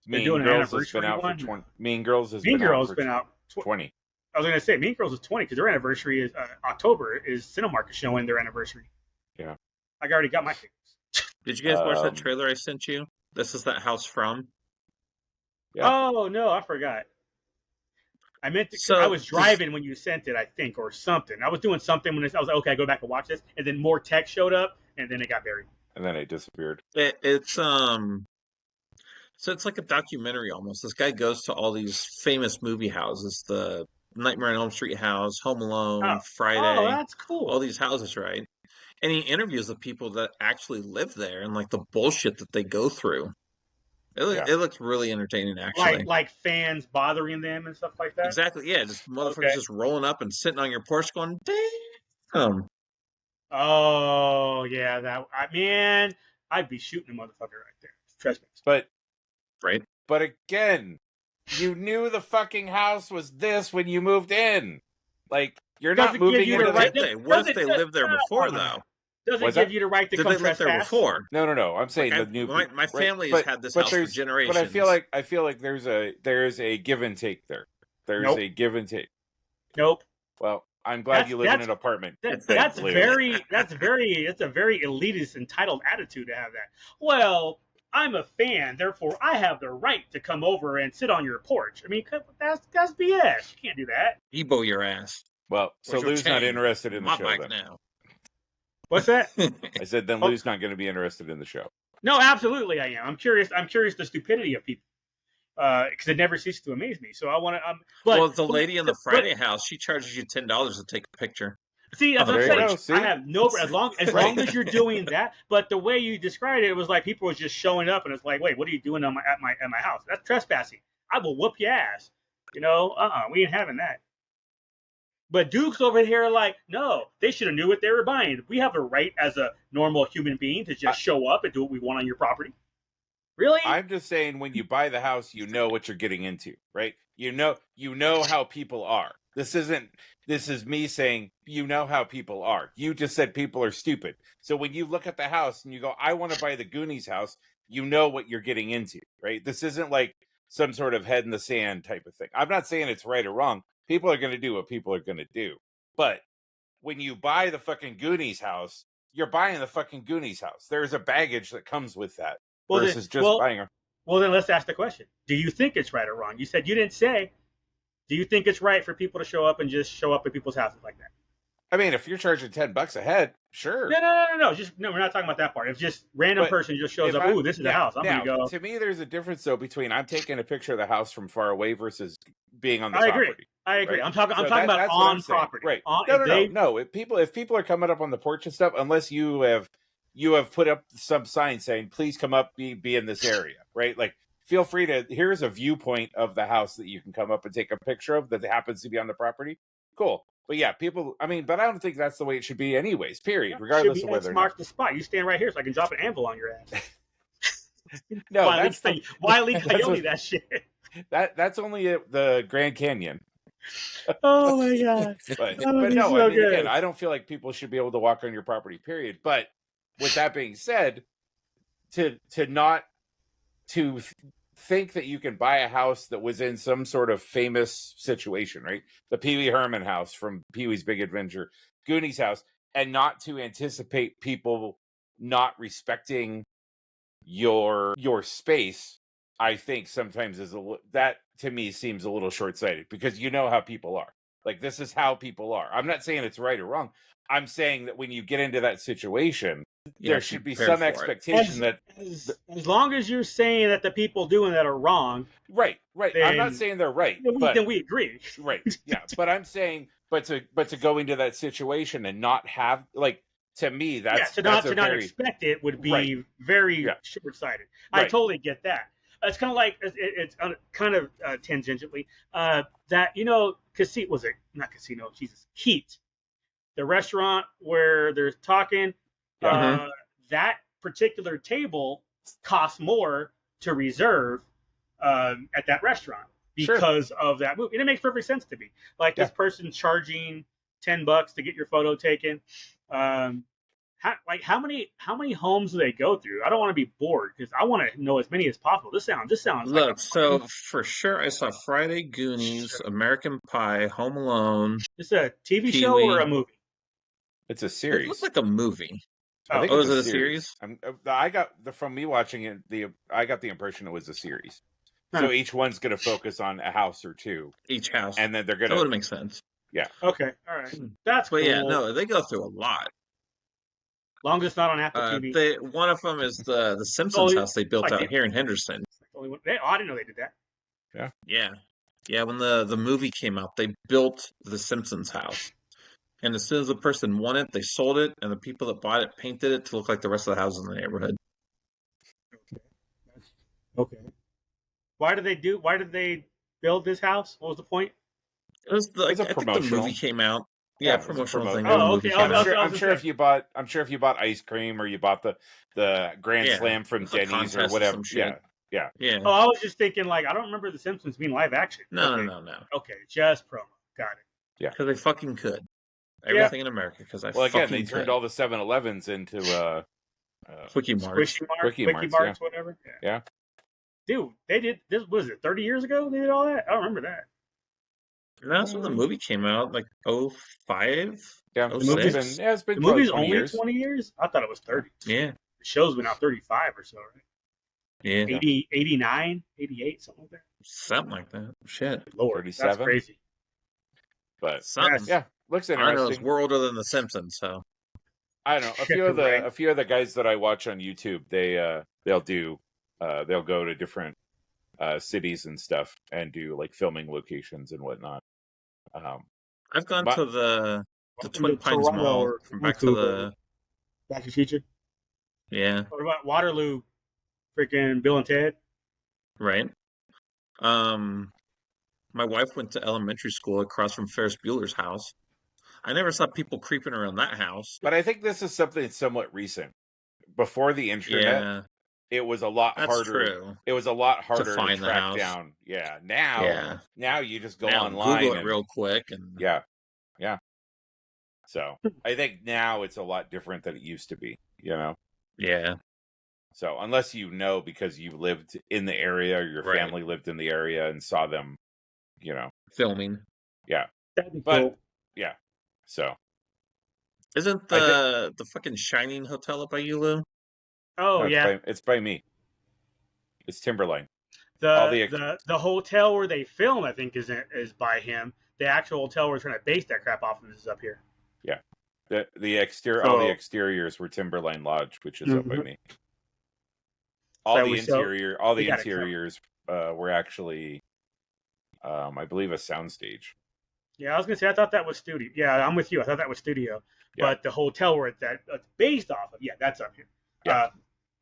Mean Girls has been out for 20. Mean Girls has been out 20. I was going to say Mean Girls is 20 because their anniversary is October. Is Cinemark is showing their anniversary. Yeah. I already got my tickets. Did you guys watch that trailer I sent you? This is that house from. Yeah. Oh no, I forgot. I meant to, I was driving when you sent it, I think, or something. I was doing something when I was like, okay, I go back and watch this, and then more text showed up, and then it got buried. And then it disappeared. It's so it's like a documentary almost. This guy goes to all these famous movie houses, the Nightmare on Elm Street house, Home Alone, Friday. Oh, that's cool. All these houses, right? And he interviews the people that actually live there and like the bullshit that they go through. It looks really entertaining, actually. Like fans bothering them and stuff like that? Exactly, yeah. Just motherfuckers just rolling up and sitting on your porch going, damn. Oh, yeah. I'd be shooting a motherfucker right there. Trespass. But again, you knew the fucking house was this when you moved in. Like, You're not moving into What if they lived there before, though? Does it give you the right to come trespass? Did they live there before? No. I'm saying the new people. My family has had this house for generations. But I feel like there's a give and take there. There's a give and take. Nope. Well, I'm glad you live in an apartment. It's a very elitist, entitled attitude to have that. Well, I'm a fan, therefore I have the right to come over and sit on your porch. I mean, that's BS. You can't do that. Ebo your ass. Well, so Lou's not interested in the show then. Now. What's that? I said then Lou's not going to be interested in the show. No, absolutely I am. I'm curious the stupidity of people. Because it never ceases to amaze me. So I want to. Well, the lady in the Friday house, she charges you $10 to take a picture. See, that's what I'm saying. I have no as long as you're doing that. But the way you described it, it was like people were just showing up, and it's like, wait, what are you doing at my house? That's trespassing. I will whoop your ass. We ain't having that. But Duke's over here like, no, they should have knew what they were buying. We have a right as a normal human being to just show up and do what we want on your property. Really? I'm just saying, when you buy the house, you know what you're getting into, right? You know how people are. This is me saying, you know how people are. You just said people are stupid. So when you look at the house and you go, I want to buy the Goonies house, you know what you're getting into, right? This isn't like some sort of head in the sand type of thing. I'm not saying it's right or wrong. People are going to do what people are going to do. But when you buy the fucking Goonies house, you're buying the fucking Goonies house. There's a baggage that comes with that. Versus buying her. Well, then let's ask the question. Do you think it's right or wrong? You said you didn't say. Do you think it's right for people to show up and just show up at people's houses like that? I mean, if you're charging $10 a head, sure. No. We're not talking about that part. If just random person just shows up, ooh, this is the house. I'm gonna go. To me, there's a difference though between I'm taking a picture of the house from far away versus being on the property. I agree. Right? I'm talking about on property. Right. No. If people are coming up on the porch and stuff, unless you have put up some sign saying, please come up, be in this area, right? Like, feel free to, here's a viewpoint of the house that you can come up and take a picture of that happens to be on the property. Cool. But yeah, but I don't think that's the way it should be anyways, period. Regardless of whether or not. The spot. You stand right here so I can drop an anvil on your ass. No, Wiley Coyote that shit. That's only at the Grand Canyon. Oh my God. But no, I mean, again, I don't feel like people should be able to walk on your property, period. But with that being said, to think that you can buy a house that was in some sort of famous situation, right? The Pee Wee Herman house from Pee Wee's Big Adventure, Goonies house, and not to anticipate people not respecting your space, I think sometimes that to me seems a little short-sighted, because you know how people are. Like, this is how people are. I'm not saying it's right or wrong. I'm saying that when you get into that situation, there should be some expectation as long as you're saying that the people doing that are wrong. Right. I'm not saying they're right. Then we agree. Right. Yeah. But I'm saying, but to go into that situation and not have, like, to me, that's to not expect it would be very short-sighted. I totally get that. It's kind of like it's kind of tangentially that Heat, the restaurant where they're talking. That particular table costs more to reserve at that restaurant because of that movie, and it makes perfect sense to me. Like this person charging $10 to get your photo taken. How many homes do they go through? I don't want to be bored because I want to know as many as possible. This sounds. Look, so for sure, I saw Friday, Goonies, American Pie, Home Alone. Is it a TV show or a movie? It's a series. It looks like a movie. Is it a series? From me watching it, I got the impression it was a series. So each one's going to focus on a house or two. Each house. And then they're going to... That would make sense. Yeah. Okay, all right. That's cool. But yeah, no, they go through a lot. Long as it's not on Apple TV. One of them is the Simpsons house they built out here in Henderson. I didn't know they did that. Yeah. When the movie came out, they built the Simpsons house. And as soon as the person won it, they sold it, and the people that bought it painted it to look like the rest of the houses in the neighborhood. Okay. Why did they build this house? What was the point? It was I think the movie came out. Yeah, promotional thing. Oh, okay. I'm sure if you bought ice cream or you bought the Grand Slam from Denny's or whatever. Yeah. Oh, I was just thinking, like, I don't remember The Simpsons being live action. No. Okay, just promo. Got it. Yeah, because they fucking could. Everything in America, because I well, again, fucking they turned could. all the 7-Elevens into Quickie Marts. Quickie Marts, whatever. Yeah. Dude, they did this. Was it 30 years ago? They did all that. I don't remember that. And that's when the movie came out, like 05, Yeah, 06. It's been the probably movie's 20 only years. 20 years. I thought it was 30. Yeah. The show's been out 35 or so, right? Yeah. 80, 89, 88, something like that. Something like that. Shit. Lord, 37? that's crazy. But something. Yeah, looks interesting. I know it's we're older than The Simpsons, so I don't know. A few of the guys that I watch on YouTube, they'll go to different cities and stuff and do like filming locations and whatnot. I've gone to the Twin Pines Toronto Mall or from Back to the Future. Yeah. What about Waterloo? Freaking Bill and Ted. Right. My wife went to elementary school across from Ferris Bueller's house. I never saw people creeping around that house. But I think this is something somewhat recent. Before the internet, it was a lot harder. True. It was a lot harder to find track down. Yeah. Now you just go online, Google it real quick, and yeah. So I think now it's a lot different than it used to be. You know. Yeah. So unless you know because you lived in the area or your family lived in the area and saw them, you know, filming. Yeah. That'd be cool. Yeah. So isn't the fucking Shining Hotel up by you, Lou? Oh, no, it's by me. It's Timberline. The hotel where they film, I think, is by him. The actual hotel we're trying to base that crap off of is up here. Yeah. The exterior, all the exteriors were Timberline Lodge, which is up by me. All the interiors were actually, I believe, a soundstage. Yeah, I was gonna say I thought that was studio. Yeah, I'm with you. I thought that was studio, but the hotel where it's based off of, that's up here. Yeah.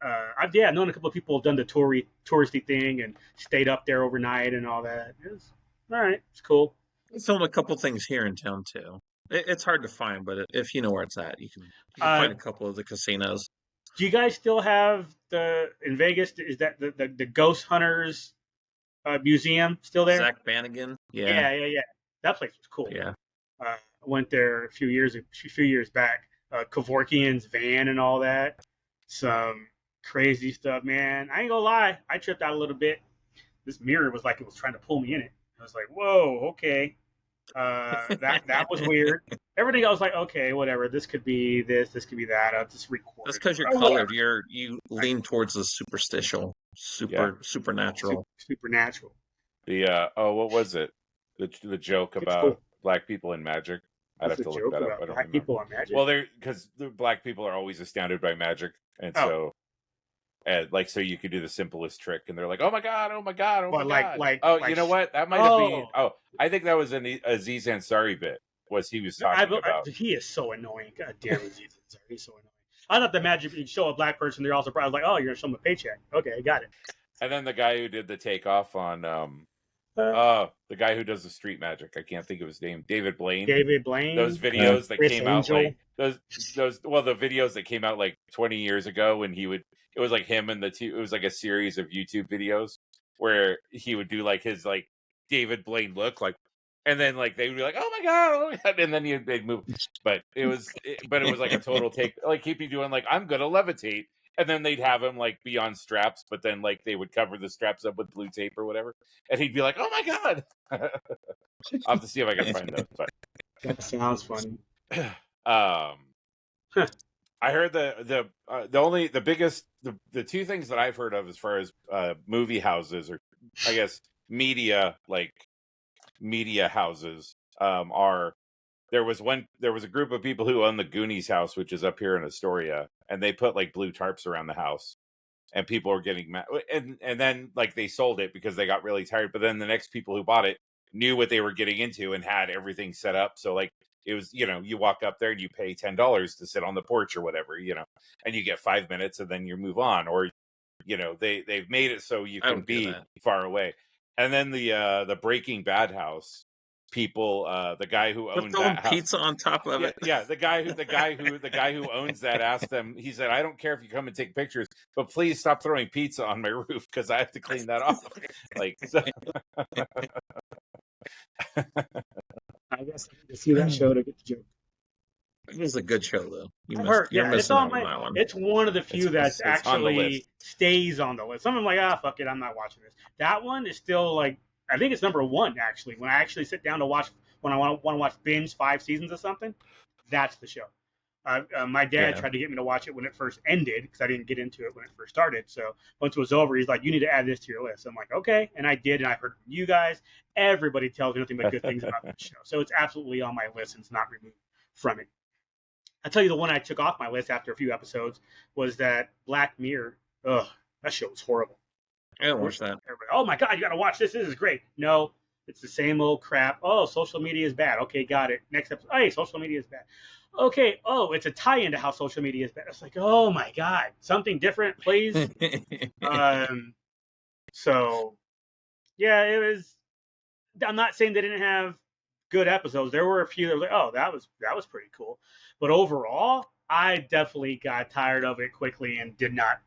I've known a couple of people who've done the touristy thing and stayed up there overnight and all that. It's all right. It's cool. We filmed a couple things here in town too. It's hard to find, but if you know where it's at, you can find a couple of the casinos. Do you guys still have in Vegas? Is that the Ghost Hunters museum still there? Zach Bannigan. Yeah. That place was cool. Yeah. I went there a few years back. Kevorkian's van and all that. Some crazy stuff, man. I ain't gonna lie. I tripped out a little bit. This mirror was like it was trying to pull me in it. I was like, whoa, okay. That was weird. Everything I was like, okay, whatever. This could be this could be that. I'll just record. That's because you're colored. You lean towards the superstitial, supernatural. Supernatural. What was it? The joke about black people and magic. I'd have to look that up. I don't remember. People on magic. Well, because the black people are always astounded by magic, and so you could do the simplest trick, and they're like, "Oh my god, oh my god, oh my god!" You know what? That might have been. Oh, I think that was an Aziz Ansari bit. He was talking about? He is so annoying. God damn, Aziz Ansari, he's so annoying. I thought the magic you'd show a black person, they're all surprised, like, "Oh, you're gonna show them a paycheck." Okay, got it. And then the guy who did the takeoff on the guy who does the street magic, I can't think of his name. David Blaine. Those videos that came out like the videos that came out like 20 years ago when it was like him and it was like a series of YouTube videos where he would do like his like David Blaine look like, and then like they would be like, oh my god, and then they'd move. But it was like a total take, like he'd be doing like, I'm gonna levitate. And then they'd have him like be on straps, but then like they would cover the straps up with blue tape or whatever, and he'd be like, "Oh my god!" I'll have to see if I can find those. But that sounds funny. I heard the two things that I've heard of as far as movie houses, or I guess media houses are. There was a group of people who own the Goonies house, which is up here in Astoria, and they put like blue tarps around the house, and people were getting mad. And then like they sold it because they got really tired. But then the next people who bought it knew what they were getting into and had everything set up. So like it was, you walk up there and you pay $10 to sit on the porch or whatever, and you get 5 minutes and then you move on, or they've made it so you can be far away. And then the Breaking Bad house. People, the guy who owns that house, pizza on top of it. Yeah, the guy who owns that asked them. He said, "I don't care if you come and take pictures, but please stop throwing pizza on my roof because I have to clean that off." Like, so. I guess I need to see that show to get the joke. It was a good show, though. I've heard, You're yeah, missing out on that one. it's one of the few that it's on the list. actually stays on the list. Some of them like, fuck it, I'm not watching this. That one is still like, I think it's number one actually. When I actually sit down to watch, when I want to watch binge 5 seasons of something, that's the show. My dad tried to get me to watch it when it first ended because I didn't get into it when it first started. So once it was over, he's like, "You need to add this to your list." I'm like, "Okay," and I did, and I heard from you guys. Everybody tells me nothing but good things about this show, so it's absolutely on my list and it's not removed from it. I'll tell you the one I took off my list after a few episodes was that Black Mirror. Ugh, that show was horrible. I didn't watch that. Oh my god, you gotta watch this. This is great. No, it's the same old crap. Oh, social media is bad. Okay, got it. Next episode. Hey, social media is bad. Okay, oh, it's a tie-in to how social media is bad. It's like, oh my god, something different, please. So, yeah, it was. I'm not saying they didn't have good episodes. There were a few that were like, oh, that was pretty cool. But overall, I definitely got tired of it quickly and did not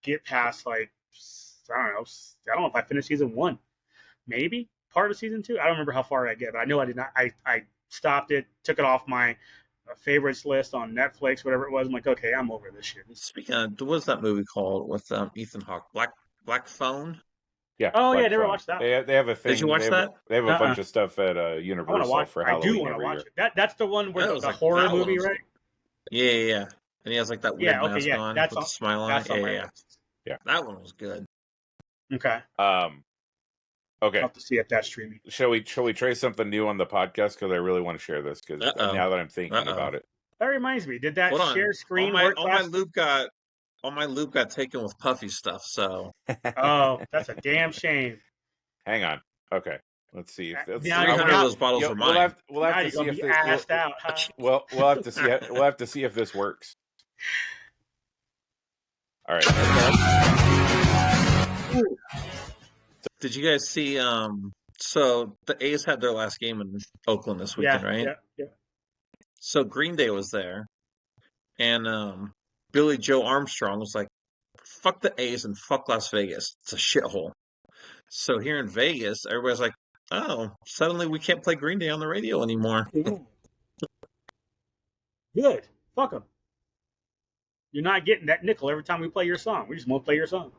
get past like I don't know if I finished season 1, maybe part of season 2. I don't remember how far I get, but I know I did not. I stopped it, took it off my favorites list on Netflix, whatever it was. I'm like, okay, I'm over this shit. Speaking of, what's that movie called with Ethan Hawke? Black Phone? Yeah. Oh, yeah, I never Phone. watched that. They have a thing. Did you watch that? They have a bunch of stuff at Universal for Halloween. I do want to watch it. That's the one where the like, horror movie, right? Yeah. And he has like that weird mask on with a smile on it. Yeah. That one was good. Okay. Okay. I'll have to see if that's streaming. Shall we try something new on the podcast? Because I really want to share this. Because now that I'm thinking about it, that reminds me. Did that share screen all work? My loop got taken with Puffy stuff. So. Oh, that's a damn shame. Hang on. Okay. Let's see. 300 of those bottles are mine. We'll have to see if this. Assed out, huh? We'll have to see. We'll have to see if this works. All right. Did you guys see? So the A's had their last game in Oakland this weekend, right? Yeah. So Green Day was there, and Billy Joe Armstrong was like, "Fuck the A's and fuck Las Vegas. It's a shithole." So here in Vegas, everybody's like, "Oh, suddenly we can't play Green Day on the radio anymore." Good. Fuck them. You're not getting that nickel every time we play your song. We just won't play your song.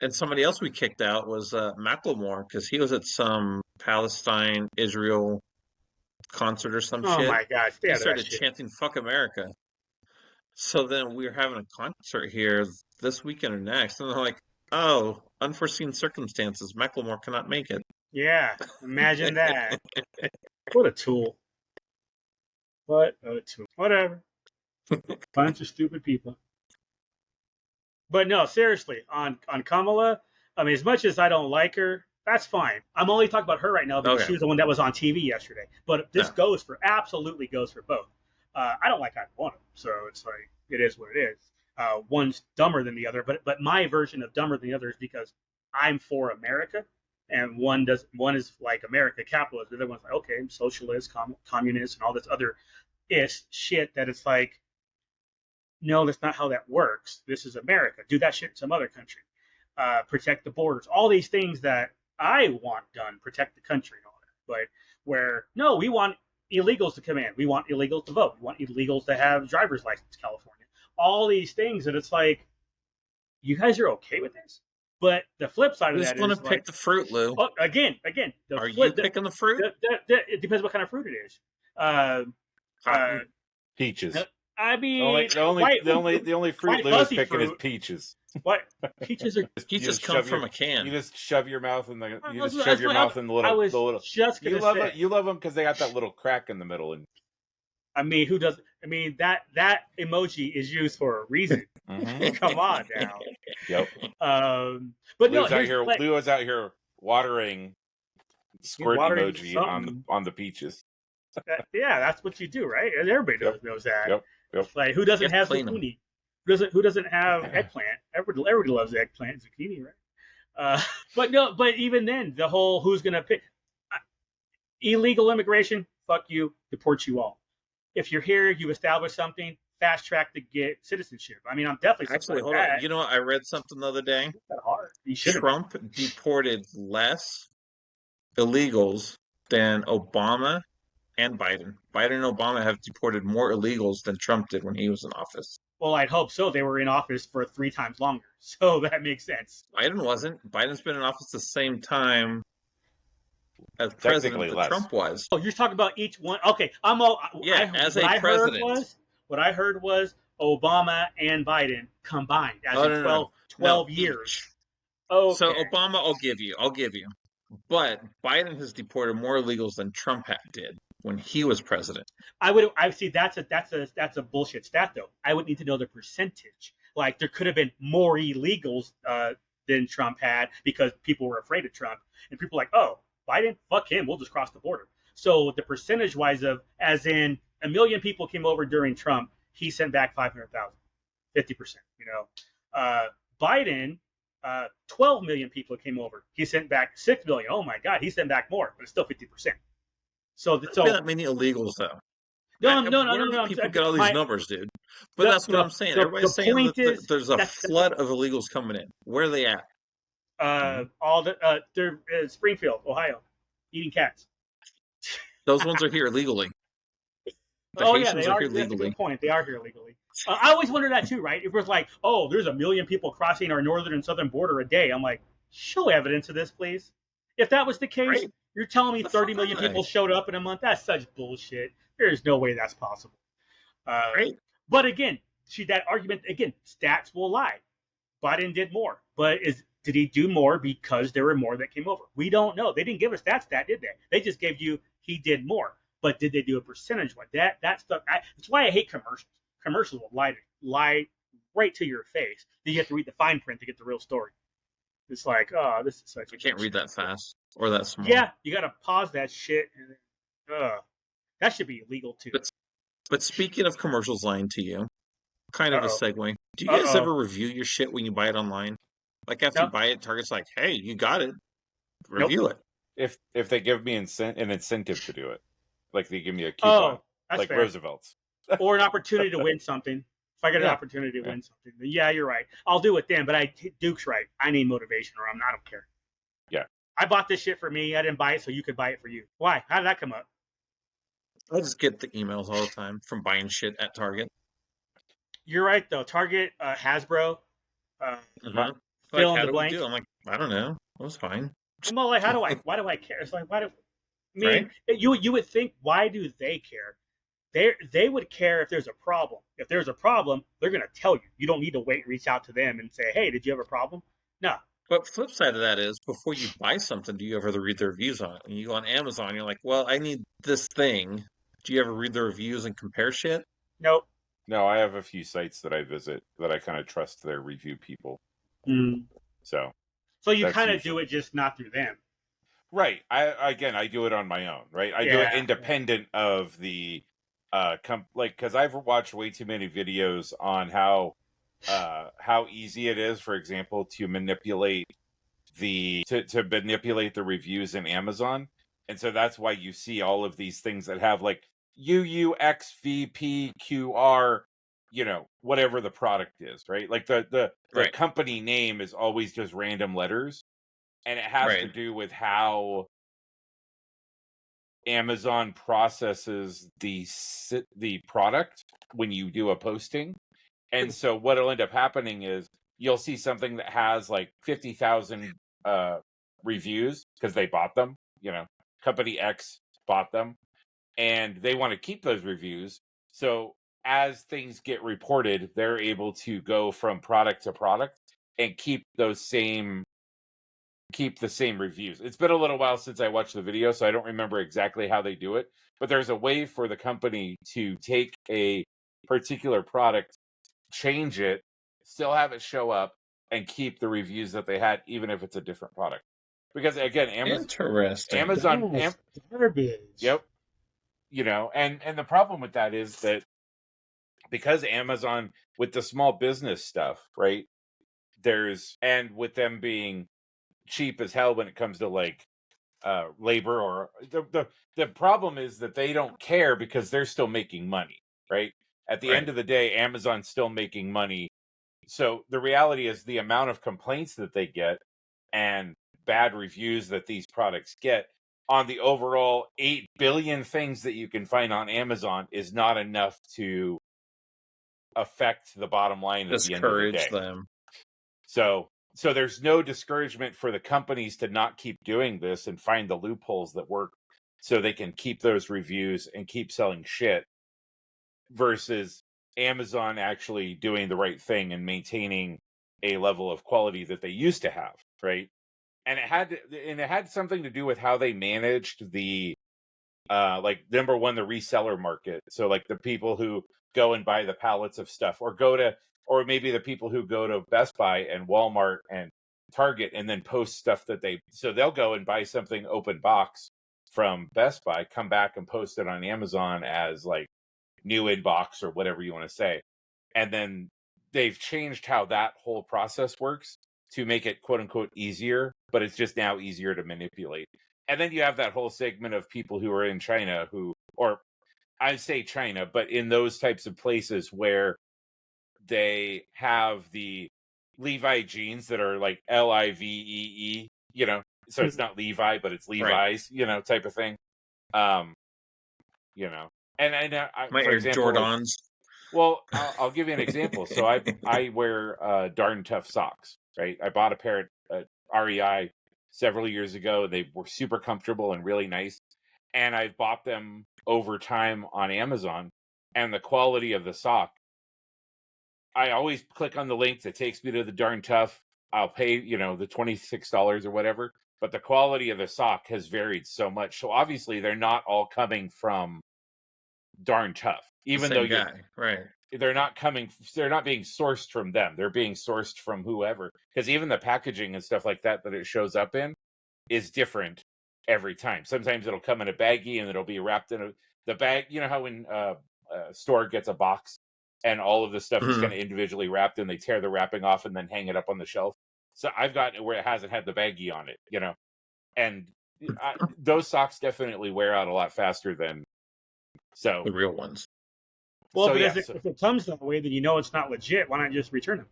And somebody else we kicked out was Macklemore because he was at some Palestine-Israel concert or some shit. Oh my God! He started chanting "Fuck America." So then we were having a concert here this weekend or next, and they're like, "Oh, unforeseen circumstances. Macklemore cannot make it." Yeah, imagine that. What a tool. What a tool. Whatever. Bunch of stupid people. But no, seriously, on Kamala, I mean, as much as I don't like her, that's fine. I'm only talking about her right now because she was the one that was on TV yesterday. But this absolutely goes for both. I don't like either one of them, so it's like, it is what it is. One's dumber than the other, but my version of dumber than the other is because I'm for America, and one is like America capitalist. The other one's like, okay, I'm socialist, communist, and all this other shit that it's like, no, that's not how that works. This is America. Do that shit in some other country. Protect the borders. All these things that I want done. Protect the country and all that. But where, no, we want illegals to come in. We want illegals to vote. We want illegals to have driver's license in California. All these things. And it's like, you guys are okay with this? But the flip side of that is, I just want to pick the fruit, Lou. Oh, again. Are you picking the fruit? It depends what kind of fruit it is. Peaches. I mean, the only fruit Lou is picking is peaches. What? Peaches come from a can. You just shove your mouth in the. You just shove your mouth in the little. Just gonna say. You love them because they got that little crack in the middle. And I mean, who doesn't? I mean, that emoji is used for a reason. Come on now. Yep. But Lou is out here watering squirt emoji on the peaches. Yeah, that's what you do, right? Everybody knows that. Yep. Like, who doesn't have zucchini? Who doesn't have eggplant? Everybody loves eggplant, zucchini, right? But even then, the whole who's gonna pick illegal immigration? Fuck you, deport you all. If you're here, you establish something, fast track to get citizenship. I mean, I'm definitely actually hold on. You know what? I read something the other day. It's that hard. Trump deported less illegals than Obama and Biden. Biden and Obama have deported more illegals than Trump did when he was in office. Well, I'd hope so. They were in office for 3 times longer, so that makes sense. Biden wasn't. Biden's been in office the same time as president that less. Trump was. Oh, you're talking about each one. Okay, I'm all. Yeah, as a president. What I heard was Obama and Biden combined as in 12 years. Each. Okay. So Obama, I'll give you. But Biden has deported more illegals than Trump did when he was president. I see that's a bullshit stat though. I would need to know the percentage. Like there could have been more illegals than Trump had because people were afraid of Trump, and people were like, oh, Biden, fuck him, we'll just cross the border. So the percentage wise of, as in 1 million people came over during Trump, he sent back 500,000, 50%. You know, Biden. 12 million people came over. He sent back 6 million. Oh my God, he sent back more, but it's still 50%. So that many illegals though. No. People get all these numbers, dude. But that's what I'm saying. Everybody's saying that there's a flood of illegals coming in. Where are they at? They're Springfield, Ohio, eating cats. Those ones are here illegally. They are. That's a good point. They are here illegally. I always wonder that too, right? If it was like, oh, there's 1 million people crossing our northern and southern border a day, I'm like, show evidence of this, please. If that was the case, right. You're telling me 30 million people showed up in a month? That's such bullshit. There's no way that's possible. Right. But again, see that argument again. Stats will lie. Biden did more, but did he do more because there were more that came over? We don't know. They didn't give us that stat, did they? They just gave you he did more. But did they do a percentage one? That stuff. That's why I hate commercials. Commercials will lie right to your face. Then you have to read the fine print to get the real story. It's like, oh, this is such. You can't read that fast or that small. Yeah, you got to pause that shit, and that should be illegal too. But speaking of commercials lying to you, kind of a segue. Do you guys ever review your shit when you buy it online? Like after you buy it, Target's like, "Hey, you got it. Review it." If they give me an incentive to do it, like they give me a coupon, like fair. Roosevelt's. Or an opportunity to win something. If I get an opportunity to win something, then yeah, you're right. I'll do it then. But Duke's right. I need motivation, or I don't care. Yeah. I bought this shit for me. I didn't buy it so you could buy it for you. Why? How did that come up? I just get the emails all the time from buying shit at Target. You're right though. Target, Hasbro, fill in the blank. I'm like, I don't know. It was fine. I'm all like, why do I care? It's like, why do I mean right? you would think, why do they care? They would care if there's a problem. If there's a problem, they're going to tell you. You don't need to wait and reach out to them and say, hey, did you have a problem? No. But flip side of that is, before you buy something, do you ever read the reviews on it? When you go on Amazon, you're like, well, I need this thing. Do you ever read the reviews and compare shit? Nope. No, I have a few sites that I visit that I kind of trust their review people. Mm. So you kind of do it just not through them. Right. I do it on my own, right? I do it independent of the because I've watched way too many videos on how easy it is, for example, to manipulate to manipulate the reviews in Amazon. And so that's why you see all of these things that have like UUXVPQR, whatever the product is, right? Like the right. company name is always just random letters, and it has to do with how Amazon processes the product when you do a posting. And so what'll end up happening is you'll see something that has like 50,000 reviews because they bought them, company X bought them, and they want to keep those reviews. So as things get reported, they're able to go from product to product and keep the same reviews. It's been a little while since I watched the video, so I don't remember exactly how they do it, but there's a way for the company to take a particular product, change it, still have it show up, and keep the reviews that they had, even if it's a different product. Because again, Amazon garbage. Yep. And the problem with that is that because Amazon, with the small business stuff, right? And with them being cheap as hell when it comes to like labor, or the problem is that they don't care because they're still making money, right? At the end of the day, Amazon's still making money. So the reality is the amount of complaints that they get and bad reviews that these products get on the overall 8 billion things that you can find on Amazon is not enough to affect the bottom line at the end of the day. Discourage them. So there's no discouragement for the companies to not keep doing this and find the loopholes that work so they can keep those reviews and keep selling shit, versus Amazon actually doing the right thing and maintaining a level of quality that they used to have, right? And it had something to do with how they managed the like, number one, the reseller market. So like the people who go and buy the pallets of stuff, or maybe the people who go to Best Buy and Walmart and Target and then post stuff so they'll go and buy something open box from Best Buy, come back and post it on Amazon as like new in box or whatever you want to say. And then they've changed how that whole process works to make it quote unquote easier, but it's just now easier to manipulate. And then you have that whole segment of people who are in China or I say China, but in those types of places where they have the Levi jeans that are like Livee, so it's not Levi, but it's Levi's, right, type of thing. And my for Air example, Jordans. Well, I'll give you an example. So I wear Darn Tough socks, right? I bought a pair at REI several years ago. They were super comfortable and really nice. And I've bought them over time on Amazon. And the quality of the sock, I always click on the link that takes me to the Darn Tough. I'll pay, the $26 or whatever. But the quality of the sock has varied so much. So obviously they're not all coming from Darn Tough. Even though right, they're not being sourced from them. They're being sourced from whoever. Because even the packaging and stuff like that it shows up in is different every time. Sometimes it'll come in a baggie and it'll be wrapped in the bag. You know how when a store gets a box and all of the stuff is kind of individually wrapped and they tear the wrapping off and then hang it up on the shelf. So I've gotten it where it hasn't had the baggie on it, and those socks definitely wear out a lot faster than the real ones. Well, so, but if it comes that way, then it's not legit. Why not just return them?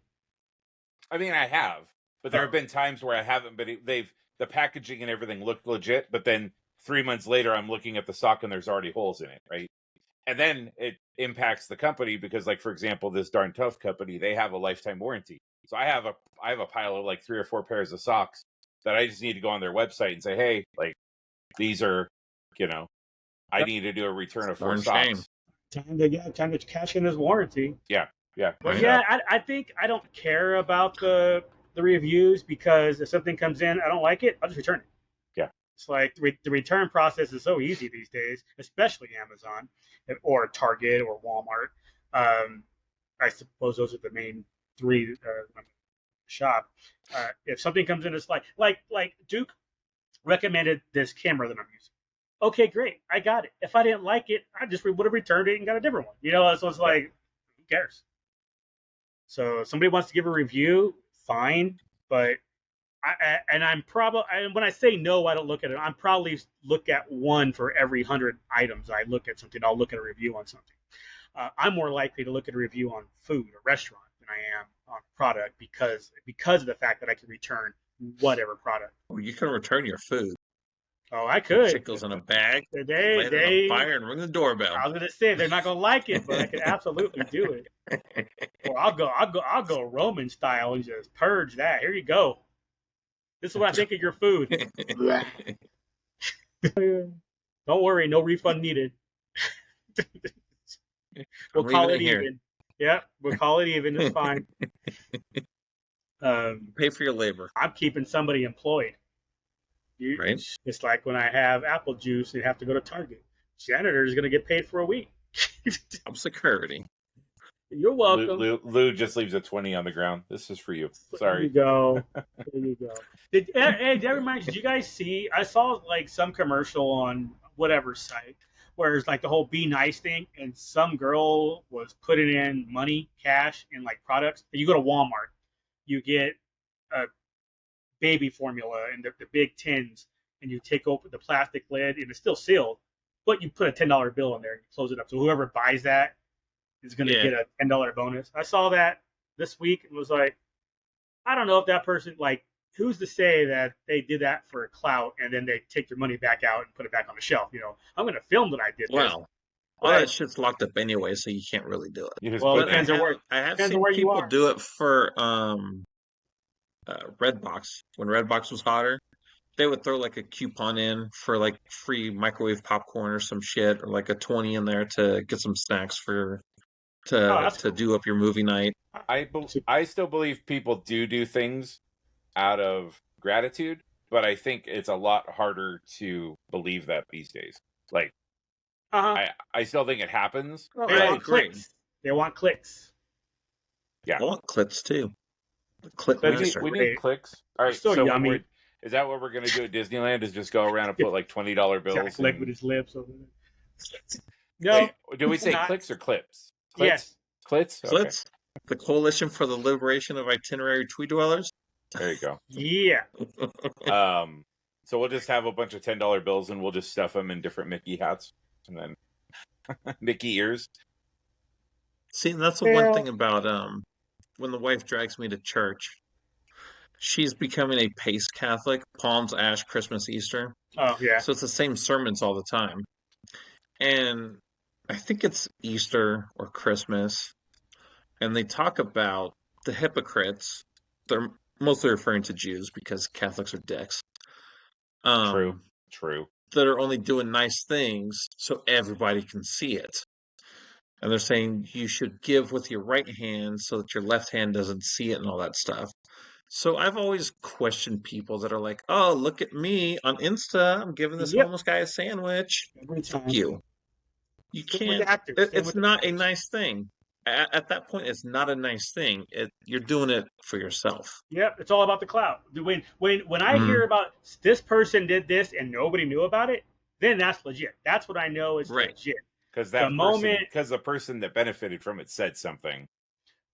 I mean, I have, but there have been times where I haven't. But the packaging and everything looked legit. But then 3 months later, I'm looking at the sock and there's already holes in it, right? And then it impacts the company because, like, for example, this Darn Tough company, they have a lifetime warranty. So I have a pile of like 3 or 4 pairs of socks that I just need to go on their website and say, hey, like, these are, I need to do a return of 4 socks. Time to cash in his warranty. Yeah. But I think I don't care about the reviews, because if something comes in, I don't like it, I'll just return it. Yeah. It's like the return process is so easy these days, especially Amazon or Target or Walmart. I suppose those are the main 3 shop. If something comes in, it's like Duke recommended this camera that I'm using. Okay, great. I got it. If I didn't like it, I just would have returned it and got a different one. So it's like, who cares? So if somebody wants to give a review, fine. But when I say no, I don't look at it. I'm probably look at one for every 100 items. I look at something. I'll look at a review on something. I'm more likely to look at a review on food or restaurant than I am on a product because of the fact that I can return whatever product. Well, you can return your food. Oh, I could. Stick those in a bag, light it on fire, and ring the doorbell. I was gonna say they're not gonna like it, but I could absolutely do it. Or I'll go Roman style and just purge that. Here you go. This is what I think of your food. Don't worry, no refund needed. We'll call it even. Yeah, we'll call it even. It's fine. Pay for your labor. I'm keeping somebody employed. Right. It's like when I have apple juice and have to go to Target. Janitor is going to get paid for a week. I'm security. You're welcome. Lou just leaves a 20 on the ground. This is for you. Sorry. There you go. Did you guys see? I saw like some commercial on whatever site where it's like the whole be nice thing, and some girl was putting in money, cash, in like products. You go to Walmart, you get a baby formula in the big tins, and you take open the plastic lid and it's still sealed, but you put a $10 bill in there and you close it up, so whoever buys that is going to get a $10 bonus. I saw that this week and was like, I don't know if that person, like, who's to say that they did that for clout and then they take their money back out and put it back on the shelf? I'm going to film that I did this. Well, all that shit's locked up anyway, so you can't really do it. You just Well, put it depends on I have depends seen on where you people are. do it for Redbox. When Redbox was hotter, they would throw like a coupon in for like free microwave popcorn or some shit, or like a 20 in there to get some snacks for to cool. do up your movie night. I still believe people do things out of gratitude, but I think it's a lot harder to believe that these days. Like, I still think it happens. Well, they want clicks. They want clicks. Yeah, I want clicks too. We need clicks. All right, so yummy. Is that what we're gonna do at Disneyland? Is just go around and put like $20 bills? Jack Leg with his lips over there. No, wait, do we say clicks or clips? Yes, clits. Clits. Okay. The Coalition for the Liberation of Itinerary Tree Dwellers. There you go. Yeah. So we'll just have a bunch of $10 bills and we'll just stuff them in different Mickey hats and then Mickey ears. See, that's the one thing about when the wife drags me to church. She's becoming a Pace Catholic, Palms, Ash, Christmas, Easter. Oh, yeah. So it's the same sermons all the time. And I think it's Easter or Christmas. And they talk about the hypocrites. They're mostly referring to Jews because Catholics are dicks. True. That are only doing nice things so everybody can see it. And they're saying you should give with your right hand so that your left hand doesn't see it and all that stuff. So I've always questioned people that are like, oh, look at me on Insta. I'm giving this homeless guy a sandwich. Fuck you. You can't. It's not a nice thing. At that point, it's not a nice thing. You're doing it for yourself. Yep, it's all about the clout. When I hear about this person did this and nobody knew about it, then that's legit. That's what I know is legit. Because the person that benefited from it said something.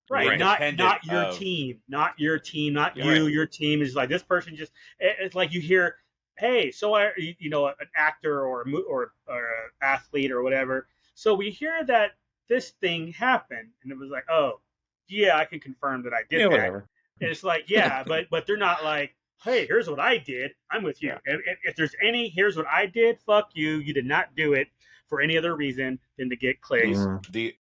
Right, not your team, not your team, not you. Right. Your team is like this person. Just it's like you hear, hey, so an actor or an athlete or whatever. So we hear that this thing happened, and it was like, oh, yeah, I can confirm that I did that. Whatever. And it's like, yeah, but they're not like, hey, here's what I did. I'm with you. Yeah. And if there's any, here's what I did. Fuck you. You did not do it for any other reason than to get clicks. The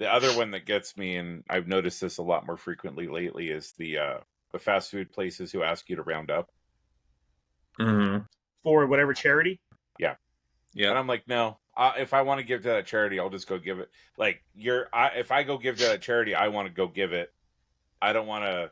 other one that gets me, and I've noticed this a lot more frequently lately, is the fast food places who ask you to round up for whatever charity. Yeah. And I'm like, no. If I want to give to that charity, I'll just go give it. Like if I go give to that charity, I want to go give it. I don't want to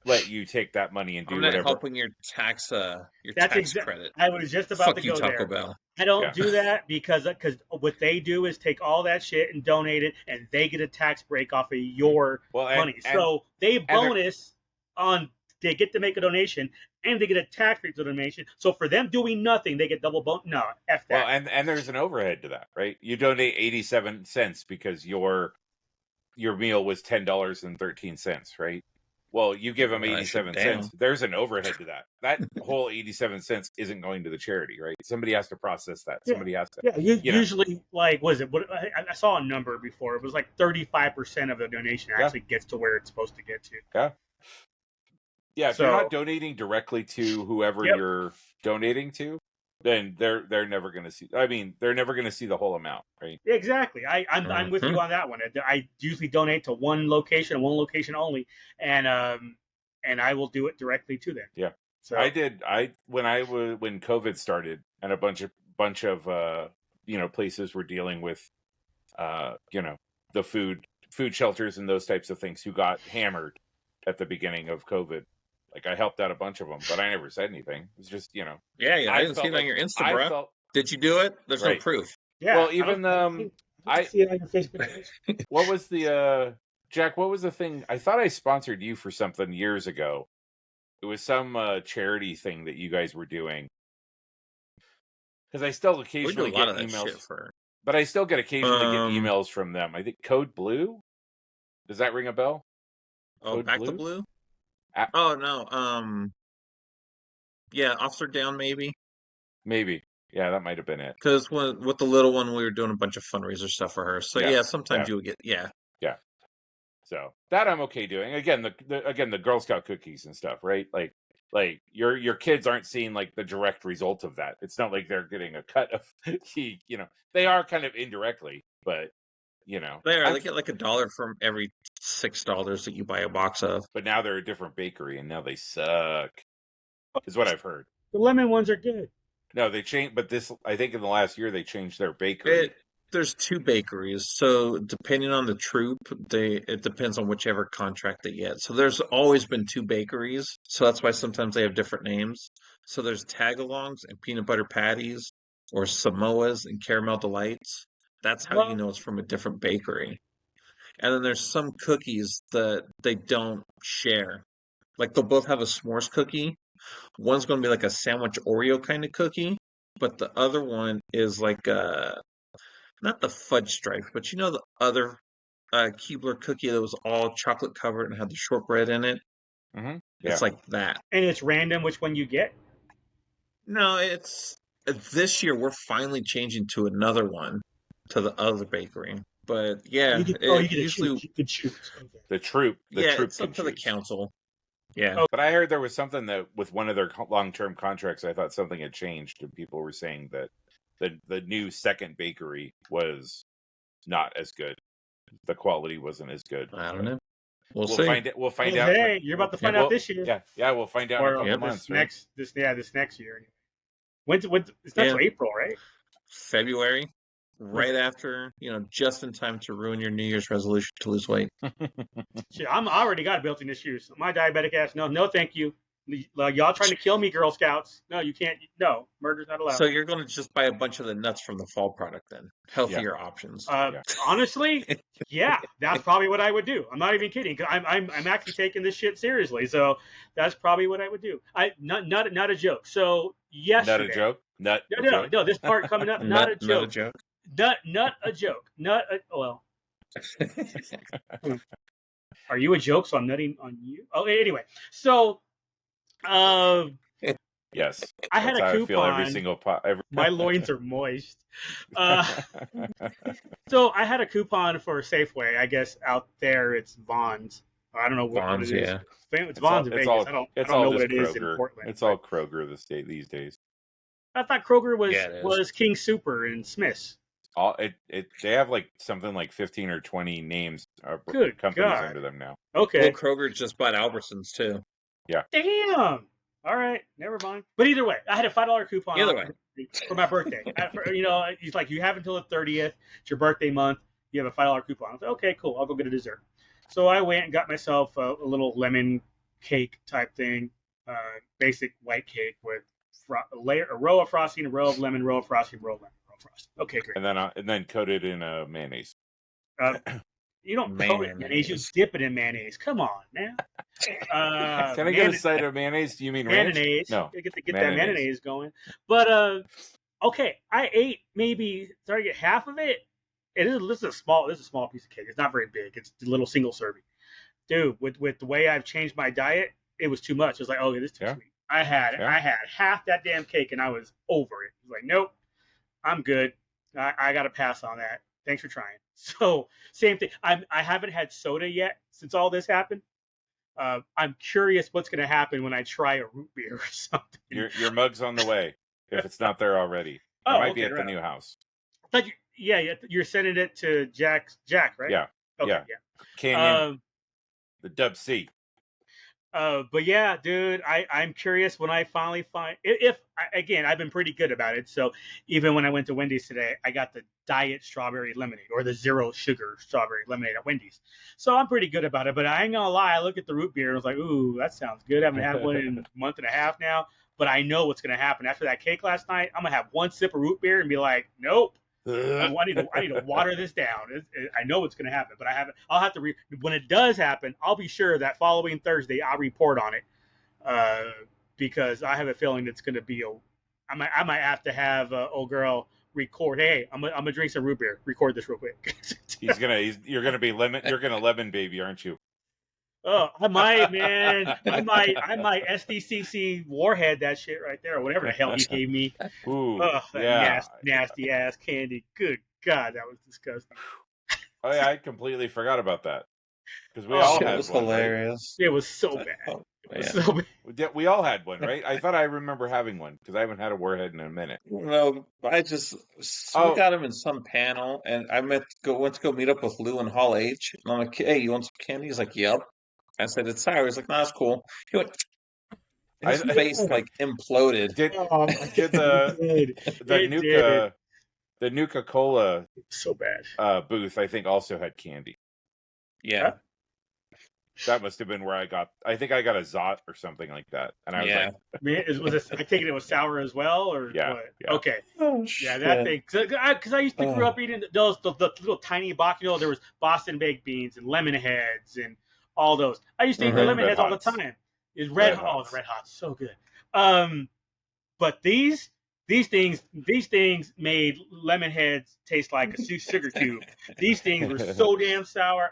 let you take that money and do whatever. I'm not helping your tax credit. I was just about to go Taco there. Bell. I don't do that because what they do is take all that shit and donate it, and they get a tax break off of your money. So they bonus on. They get to make a donation, and they get a tax free donation. So for them doing nothing, they get double bonus. No, F that. Well, and there's an overhead to that, right? You donate 87 cents because your meal was $10.13, right? Well, you give them 87 cents. There's an overhead to that. That whole 87 cents isn't going to the charity, right? Somebody has to process that. Somebody has to. Yeah, usually, like, was it? I saw a number before. It was like 35% of the donation actually gets to where it's supposed to get to. Yeah. Yeah, if you're not donating directly to whoever you're donating to, then they're never going to see. I mean, they're never going to see the whole amount, right? Exactly. I'm with you on that one. I usually donate to one location only, and I will do it directly to them. Yeah. So I did. When COVID started, and a bunch of places were dealing with, the food shelters and those types of things who got hammered at the beginning of COVID. Like, I helped out a bunch of them, but I never said anything. It was just, Yeah, I didn't see it on your Insta, bro. Did you do it? There's no proof. Yeah. Well, even I see it on your Facebook page. What was the Jack? What was the thing? I thought I sponsored you for something years ago. It was some charity thing that you guys were doing. Because I still occasionally get emails but I still occasionally get emails from them. I think Code Blue. Does that ring a bell? Code Back Blue? To Blue? Oh no, yeah, Officer Down maybe. Yeah, that might have been it. Because with the little one, we were doing a bunch of fundraiser stuff for her. So sometimes you would get Yeah. So that I'm okay doing. Again, the Girl Scout cookies and stuff, right? Like like your kids aren't seeing like the direct result of that. It's not like they're getting a cut of they are kind of indirectly, but they get like $1 from every $6 that you buy a box of. But now they're a different bakery and now they suck, is what I've heard. The lemon ones are good. No, they changed, but I think in the last year they changed their bakery. There's 2 bakeries, so depending on the troop, it depends on whichever contract they get. So there's always been 2 bakeries, so that's why sometimes they have different names. So there's tagalongs and peanut butter patties, or Samoas and caramel delights. That's how you know it's from a different bakery. And then there's some cookies that they don't share. Like they'll both have a s'mores cookie. One's going to be like a sandwich Oreo kind of cookie, but the other one is like not the fudge stripes, but the other Keebler cookie that was all chocolate covered and had the shortbread in it. Mm-hmm. Yeah. It's like that. And it's random which one you get? No, it's this year we're finally changing to another one, to the other bakery. But yeah, you could choose. Okay. The troop. It's up to the council. Yeah. Oh. But I heard there was something that with one of their long-term contracts, I thought something had changed, and people were saying that the new second bakery was not as good. The quality wasn't as good. I don't know. We'll see. We'll find out. Hey, you're about to find out this year. Yeah, we'll find out in a couple months. This next year. When's it's not till April, right? February, right after, just in time to ruin your New Year's resolution to lose weight. Shit, I already got built-in issues. My diabetic ass, no, thank you. Y'all trying to kill me, Girl Scouts. No, you can't. No, murder's not allowed. So you're going to just buy a bunch of the nuts from the fall product then? Healthier options. Honestly, yeah, that's probably what I would do. I'm not even kidding. I'm actually taking this shit seriously. So that's probably what I would do. Not a joke. So yesterday. Not a joke? No, this part coming up, not a joke. Not a joke? Not a joke. Well. Are you a joke? So I'm nutting on you? Oh, anyway. So... yes, I had a coupon. I feel every single My loins are moist. So I had a coupon for Safeway. I guess out there it's Vons. I don't know what it is. Yeah. It's Vons in Vegas. I don't know what it is in Portland. It's all Kroger these days. I thought Kroger was King Super and Smith's. They have like something like 15 or 20 names Good companies God. under them now. Okay. Well, Kroger just bought Albertsons too. Yeah. Damn. All right. Never mind. But either way, I had a $5 coupon for my birthday. He's like, you have until the 30th. It's your birthday month. You have a $5 coupon. I was like, okay, cool. I'll go get a dessert. So I went and got myself a little lemon cake type thing, basic white cake with a row of frosting, a row of lemon, row of frosting, row of lemon, row of frosting. Okay, great. And then coated in mayonnaise. You don't coat it in mayonnaise. You dip it in mayonnaise. Come on, man. Can I get a side of mayonnaise? Do you mean ranch? Mayonnaise. No. Get that mayonnaise going. But okay, I ate started to get half of it. This is a small piece of cake. It's not very big. It's a little single serving. Dude, with the way I've changed my diet, it was too much. It was like, okay, this is too sweet. I had half that damn cake and I was over it. I was like, nope, I'm good. I got to pass on that. Thanks for trying. So same thing. I haven't had soda yet since all this happened. I'm curious what's going to happen when I try a root beer or something. Your mug's on the way if it's not there already. It might be at the new house. I thought you're sending it to Jack, right? Yeah. Okay, yeah. Canyon. The Dub C. But yeah, dude, I'm curious when I finally find again, I've been pretty good about it. So even when I went to Wendy's today, I got the diet strawberry lemonade or the 0 sugar strawberry lemonade at Wendy's. So I'm pretty good about it, but I ain't gonna lie. I look at the root beer and I was like, ooh, that sounds good. I haven't had one in a month and a half now, but I know what's going to happen after that cake last night. I'm gonna have one sip of root beer and be like, nope. I need to water this down. I know what's going to happen, but I'll have to when it does happen, I'll be sure that following Thursday I'll report on it, because I have a feeling it's going to be I might have to have old girl record. Hey, I'm gonna drink some root beer. Record this real quick. You're gonna lemon baby, aren't you? Oh, I might, man. I might SDCC Warhead that shit right there, or whatever the hell he gave me. Ooh, nasty ass candy. Good God, that was disgusting. Oh yeah, I completely forgot about that because we all had it was one, hilarious. Right? It was so bad. It was so bad. we all had one, right? I thought I remember having one because I haven't had a warhead in a minute. No, we got him in some panel, and I went to go meet up with Lou and Hall H. And I'm like, hey, you want some candy? He's like, yep. I said, it's sour. He's like, no, that's cool. He went, his face like imploded. Did the Nuka Cola so bad booth, I think, also had candy. Yeah. That must have been where I got a Zot or something like that. And I was like, I take it was sour as well, or yeah, what? Yeah. Okay. Oh, yeah, that thing. Because I used to grow up eating the little tiny box. There was Boston baked beans and lemon heads and all those. I used to eat the lemon heads all the time. It's red hot. Oh, the red hot, so good. But these things made lemon heads taste like a sugar cube. These things were so damn sour.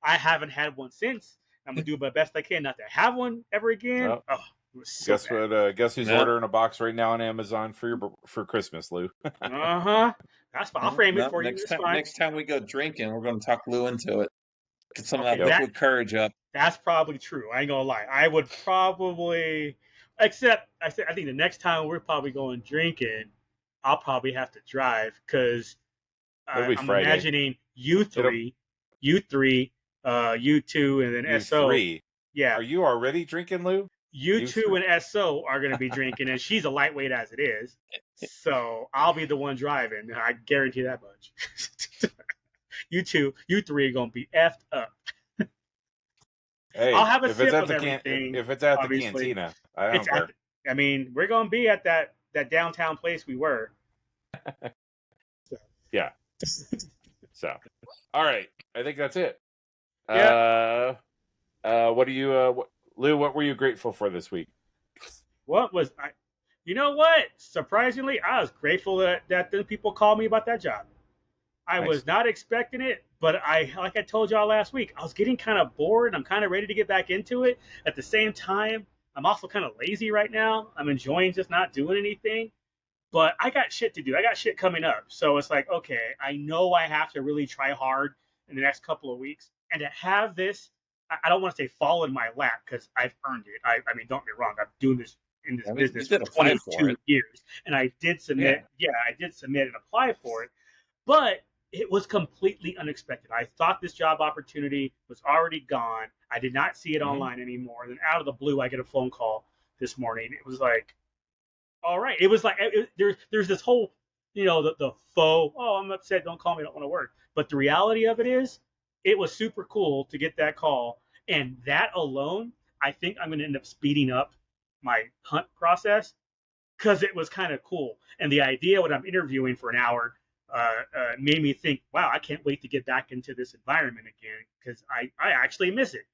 I haven't had one since. I'm gonna do my best I can not to have one ever again. Well, it was so guess bad. What? Guess who's ordering a box right now on Amazon for Christmas, Lou? That's fine. I'll frame it for you. Next time we go drinking, we're gonna talk Lou into it. Get some of that liquid courage up. That's probably true. I ain't gonna lie. I would probably, except I think the next time we're probably going drinking, I'll probably have to drive because I'm imagining you three, you two, and then you SO. Three. Yeah. Are you already drinking, Lou? You two and SO are going to be drinking, and she's a lightweight as it is. So I'll be the one driving. I guarantee that much. You three are going to be effed up. Hey, I'll have a sip of everything. If it's at the cantina, I don't care. We're going to be at that downtown place we were. Yeah. So, all right. I think that's it. Yeah. What do you, Lou? What were you grateful for this week? What was I? You know what? Surprisingly, I was grateful that the people called me about that job. I was not expecting it, but like I told y'all last week, I was getting kind of bored. I'm kind of ready to get back into it. At the same time, I'm also kind of lazy right now. I'm enjoying just not doing anything. But I got shit to do. I got shit coming up. So it's like, okay, I know I have to really try hard in the next couple of weeks. And to have this, I don't want to say fall in my lap because I've earned it. I mean, don't get me wrong. I'm doing this in this business for 22 years. And I did submit. Yeah, I did submit and apply for it. But it was completely unexpected. I thought this job opportunity was already gone. I did not see it online anymore. And then out of the blue, I get a phone call this morning. It was like, all right. It was like there's this whole, the faux, oh, I'm upset, don't call me, I don't want to work. But the reality of it is, it was super cool to get that call. And that alone, I think I'm going to end up speeding up my hunt process because it was kind of cool. And the idea when I'm interviewing for an hour made me think, wow, I can't wait to get back into this environment again because I actually miss it.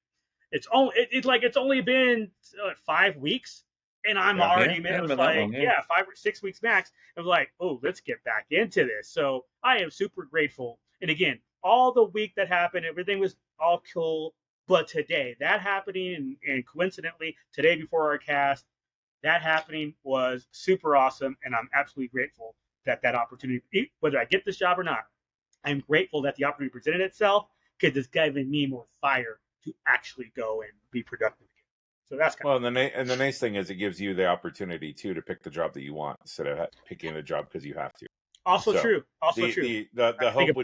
It's only been 5 weeks. And I'm already, 5 or 6 weeks max. I was like, oh, let's get back into this. So I am super grateful. And again, all the week that happened, everything was all cool. But today, that happening, and coincidentally, today before our cast, that happening was super awesome. And I'm absolutely grateful that opportunity, whether I get this job or not, I'm grateful that the opportunity presented itself because it's giving me more fire to actually go and be productive. So that's kind of and the nice thing is it gives you the opportunity too to pick the job that you want instead of picking a job because you have to. Also true. The hope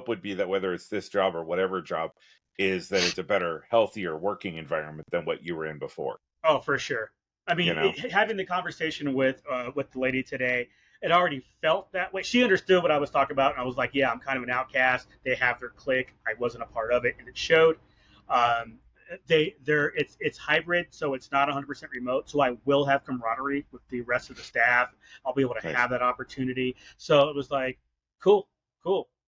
would be that whether it's this job or whatever job is that it's a better, healthier working environment than what you were in before. Oh, for sure. I mean, having the conversation with the lady today, it already felt that way. She understood what I was talking about, and I was like, yeah, I'm kind of an outcast. They have their clique. I wasn't a part of it, and it showed. It's hybrid, so it's not 100% remote. So I will have camaraderie with the rest of the staff. I'll be able to have that opportunity. So it was like, cool.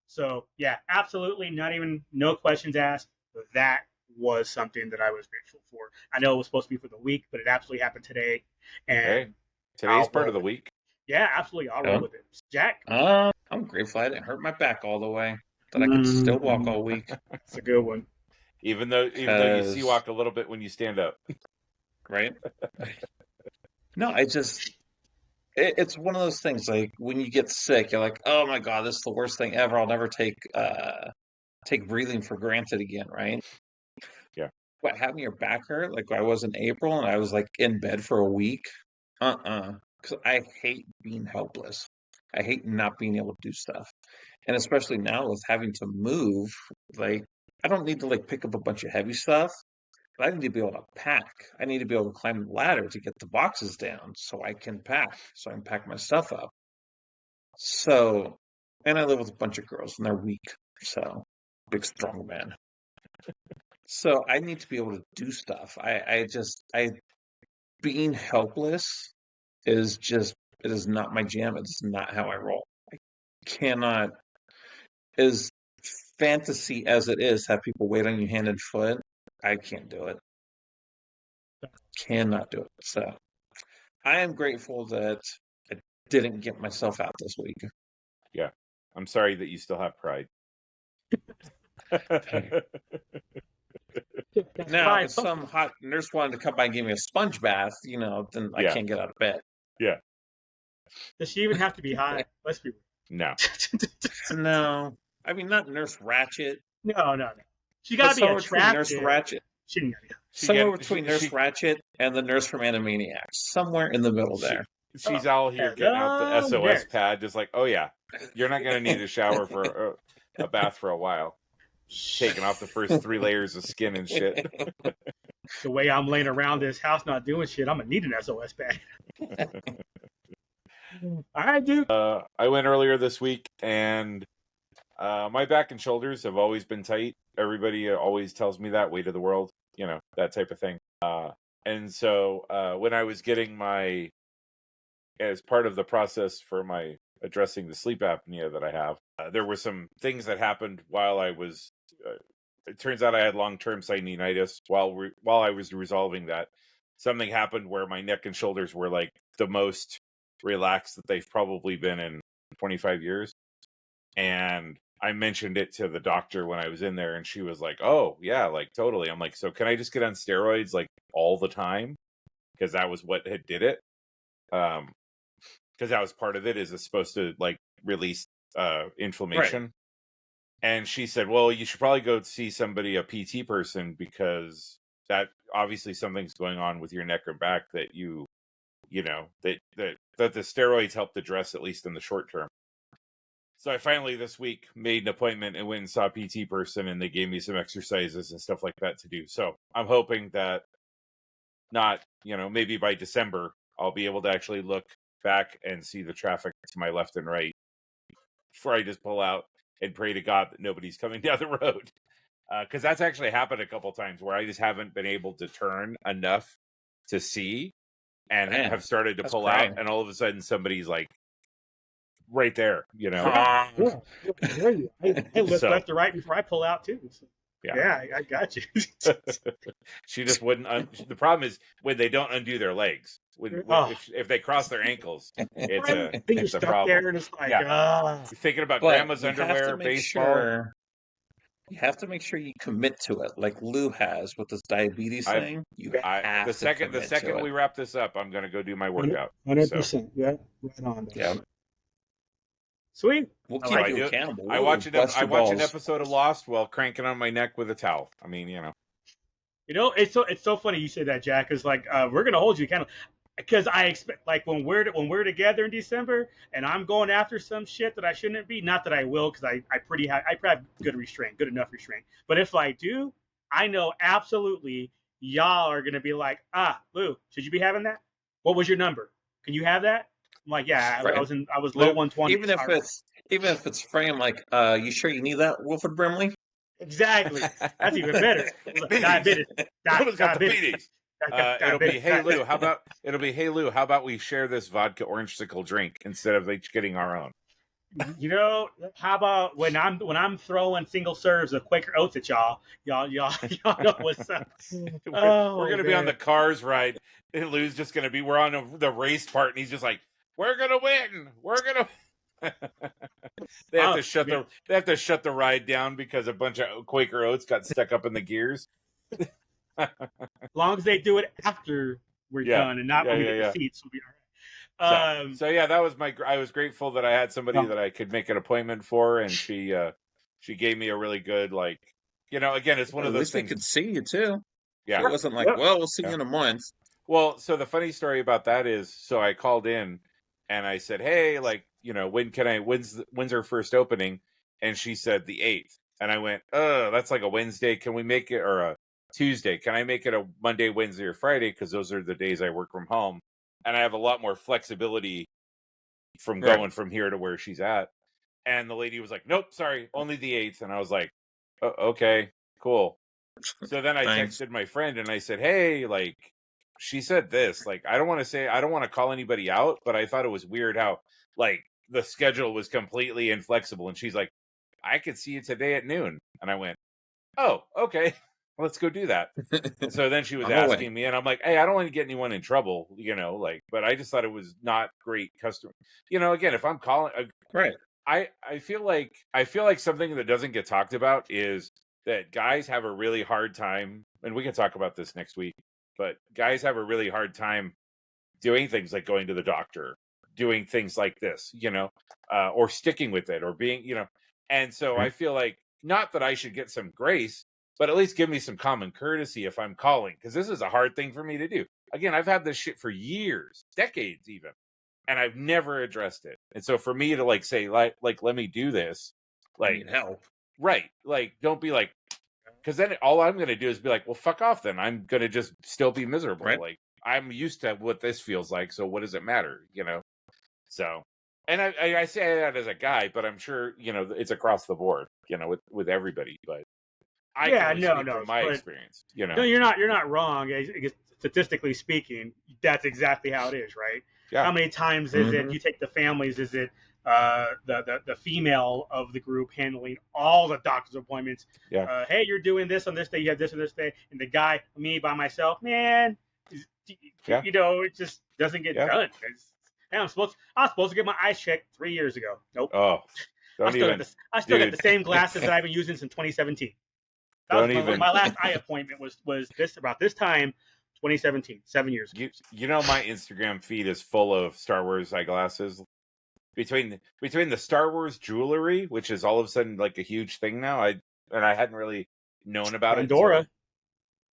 So yeah, absolutely, no questions asked. That was something that I was grateful for. I know it was supposed to be for the week, but it absolutely happened today. And today's part of the week. Yeah, absolutely. I'll roll with it. Jack? I'm grateful I didn't hurt my back all the way. That I could still walk all week. That's a good one. Even though you sea walk a little bit when you stand up. Right? No, it's one of those things, like when you get sick, you're like, oh my God, this is the worst thing ever. I'll never take breathing for granted again, right? Yeah. what happened, your back hurt, like I was in April and I was like in bed for a week. Because I hate being helpless. I hate not being able to do stuff. And especially now with having to move, like I don't need to like pick up a bunch of heavy stuff, but I need to be able to pack. I need to be able to climb the ladder to get the boxes down so I can pack, so I can pack my stuff up. So, and I live with a bunch of girls and they're weak, so big strong man. So I need to be able to do stuff. I being helpless is just, it is not my jam. It's not how I roll. I cannot, as fantasy as it is, have people wait on you hand and foot. I can't do it. Cannot do it. So I am grateful that I didn't get myself out this week. Yeah. I'm sorry that you still have pride. Now, if some hot nurse wanted to come by and give me a sponge bath, then I can't get out of bed. Yeah. Does she even have to be hot? Let's be no. No. I mean, not Nurse Ratched. No. She got to be attractive. Nurse Ratched. Somewhere between Nurse Ratched and the nurse from Animaniacs. Somewhere in the middle there. She's all here getting out the SOS pad, just like, oh yeah, you're not going to need a shower for a bath for a while. Taking off the first 3 layers of skin and shit. The way I'm laying around this house not doing shit, I'm going to need an SOS pad. All right, dude. I went earlier this week, and my back and shoulders have always been tight. Everybody always tells me that, weight of the world, that type of thing. And so when I was getting as part of the process for my addressing the sleep apnea that I have, there were some things that happened while I was, it turns out I had long-term sinusitis. While I was resolving that, something happened where my neck and shoulders were like the most relaxed that they've probably been in 25 years. And I mentioned it to the doctor when I was in there, and she was like, oh yeah, like totally. I'm like, so can I just get on steroids like all the time? Because that was what had did it. Because that was part of it, is it's supposed to like release inflammation. Right. And she said, well, you should probably go see somebody, a PT person, because that obviously something's going on with your neck or back that that the steroids helped address, at least in the short term. So I finally this week made an appointment and went and saw a PT person, and they gave me some exercises and stuff like that to do. So I'm hoping that maybe by December, I'll be able to actually look back and see the traffic to my left and right before I just pull out and pray to God that nobody's coming down the road. Because that's actually happened a couple times where I just haven't been able to turn enough to see, and have started to pull out, and all of a sudden somebody's like right there, I look left to right before I pull out too. So. Yeah, I got you. She just wouldn't. The problem is when they don't undo their legs. If they cross their ankles, it's a problem. There and it's like, You're thinking about grandma's underwear, baseball. You have to make sure you commit to it, like Lou has with this diabetes thing. The second we wrap this up, I'm going to go do my workout. 100%. Yeah, right on. Yeah. Sweet. We'll keep you accountable. I watch an episode of Lost while cranking on my neck with a towel. I mean, it's so funny you say that, Jack. Is like we're gonna hold you accountable, because I expect, like when we're together in December and I'm going after some shit that I shouldn't be. Not that I will, because I probably have good enough restraint. But if I do, I know absolutely y'all are gonna be like, Lou, should you be having that? What was your number? Can you have that? I'm like, yeah, right. I was low 120. Even if it's framed like, you sure you need that, Wilford Brimley? Exactly. That's even better. Diabetes. Diabetes. It'll be, hey Lou, how about we share this vodka orange-sickle drink instead of each getting our own? How about when I'm throwing single serves of Quaker Oats at y'all know what's up. We're gonna be on the Cars ride, and Lou's just gonna be, we're on the race part, and he's just like, we're gonna win. They have to shut the ride down because a bunch of Quaker Oats got stuck up in the gears. As long as they do it after we're done and not when we get the seats, we'll be all right. So that was I was grateful that I had somebody that I could make an appointment for, and she gave me a really good, again, it's one of those things. They could see you too. Yeah. It wasn't like, well, we'll see you in a month. Well, so the funny story about that is, so I called in and I said, hey, like, when's our first opening? And she said the 8th. And I went, oh, that's like a Wednesday. Can we make it, or a Tuesday? Can I make it a Monday, Wednesday, or Friday? Because those are the days I work from home. And I have a lot more flexibility from going from here to where she's at. And the lady was like, nope, sorry, only the 8th. And I was like, oh, okay, cool. So then I texted my friend and I said, hey, like, she said this, like, I don't want to call anybody out, but I thought it was weird how, like, the schedule was completely inflexible. And she's like, I could see you today at noon. And I went, oh, okay, let's go do that. And so then she was asking me, and I'm like, hey, I don't want to get anyone in trouble, like, but I just thought it was not great customer. Again, if I'm calling, I feel like something that doesn't get talked about is that guys have a really hard time, and we can talk about this next week, but guys have a really hard time doing things like going to the doctor, doing things like this, or sticking with it, or being, and so I feel like, not that I should get some grace, but at least give me some common courtesy if I'm calling, because this is a hard thing for me to do. Again, I've had this shit for years, decades even, and I've never addressed it. And so for me to like say, like let me do this, like, need help. Right. Like, don't be like, because then all I'm going to do is be like, well, fuck off then. I'm going to just still be miserable. Right. Like, I'm used to what this feels like, so what does it matter, So, and I say that as a guy, but I'm sure, it's across the board, with everybody. But I can only speak from my experience, No, you're not wrong. Statistically speaking, that's exactly how it is, right? Yeah. How many times is it you take the families? Is it the female of the group handling all the doctor's appointments? Yeah. Hey, you're doing this on this day. You have this on this day, and the guy, me by myself, man, it just doesn't get done. I was supposed to get my eyes checked 3 years ago. Nope. Oh, I still got the same glasses that I've been using since 2017. My last eye appointment was about this time, 2017, 7 years ago. My Instagram feed is full of Star Wars eyeglasses. Between the Star Wars jewelry, which is all of a sudden like a huge thing now, I hadn't really known about Pandora. it.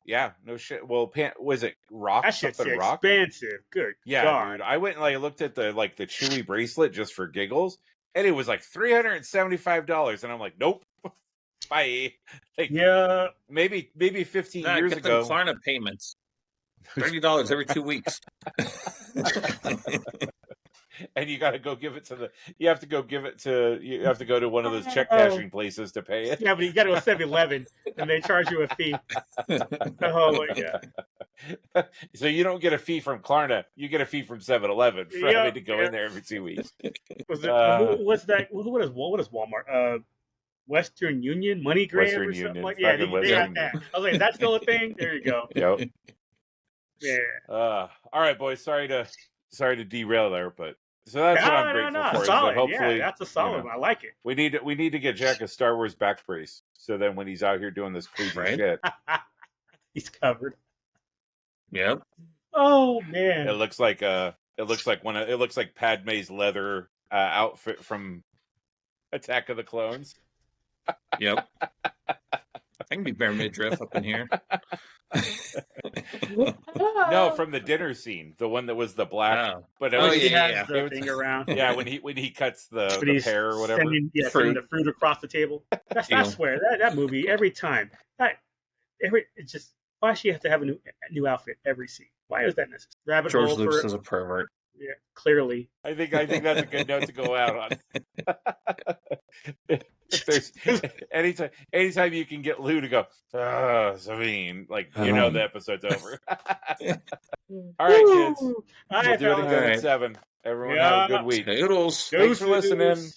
Yeah, no shit. Well, was it rock? That shit's expensive. Good. Yeah, God. dude. I went and I looked at the Chewy bracelet just for giggles, and it was like $375, and I'm like, nope. Bye. Like, yeah. Maybe 15 years get ago. Them Klarna payments. $30 every 2 weeks. And you got to go give it to you have to go to one of those check cashing places to pay it. Yeah, but you got to go to 7-Eleven and they charge you a fee. Oh my God. So you don't get a fee from Klarna, you get a fee from 7-Eleven for having to go in there every 2 weeks. What's that? What is Walmart? Western Union, MoneyGram, or something Union, like that. Yeah, they got that. I was like, that's still a thing? There you go. Yep. Yeah. All right, boys. Sorry to derail there, but so that's what I'm grateful for. Solid. Hopefully, that's a solid one. I like it. We need to get Jack a Star Wars back brace, so then when he's out here doing this crazy shit, he's covered. Yep. Oh man. It looks like Padme's leather outfit from Attack of the Clones. Yep. I can be bare midriff up in here. No, from the dinner scene, the one that was the black. Oh. But he has the thing around. Yeah, when he cuts the pear or whatever. Sending the fruit across the table. I swear that movie every time. It's just why she have to have a new outfit every scene. Why is that necessary? George Lucas is a pervert. Yeah, clearly. I think that's a good note to go out on. If there's anytime you can get Lou to go, Savine, the episode's over. All right, kids. We'll do it again at 7. Everyone have a good week. Toodles. Thanks for listening.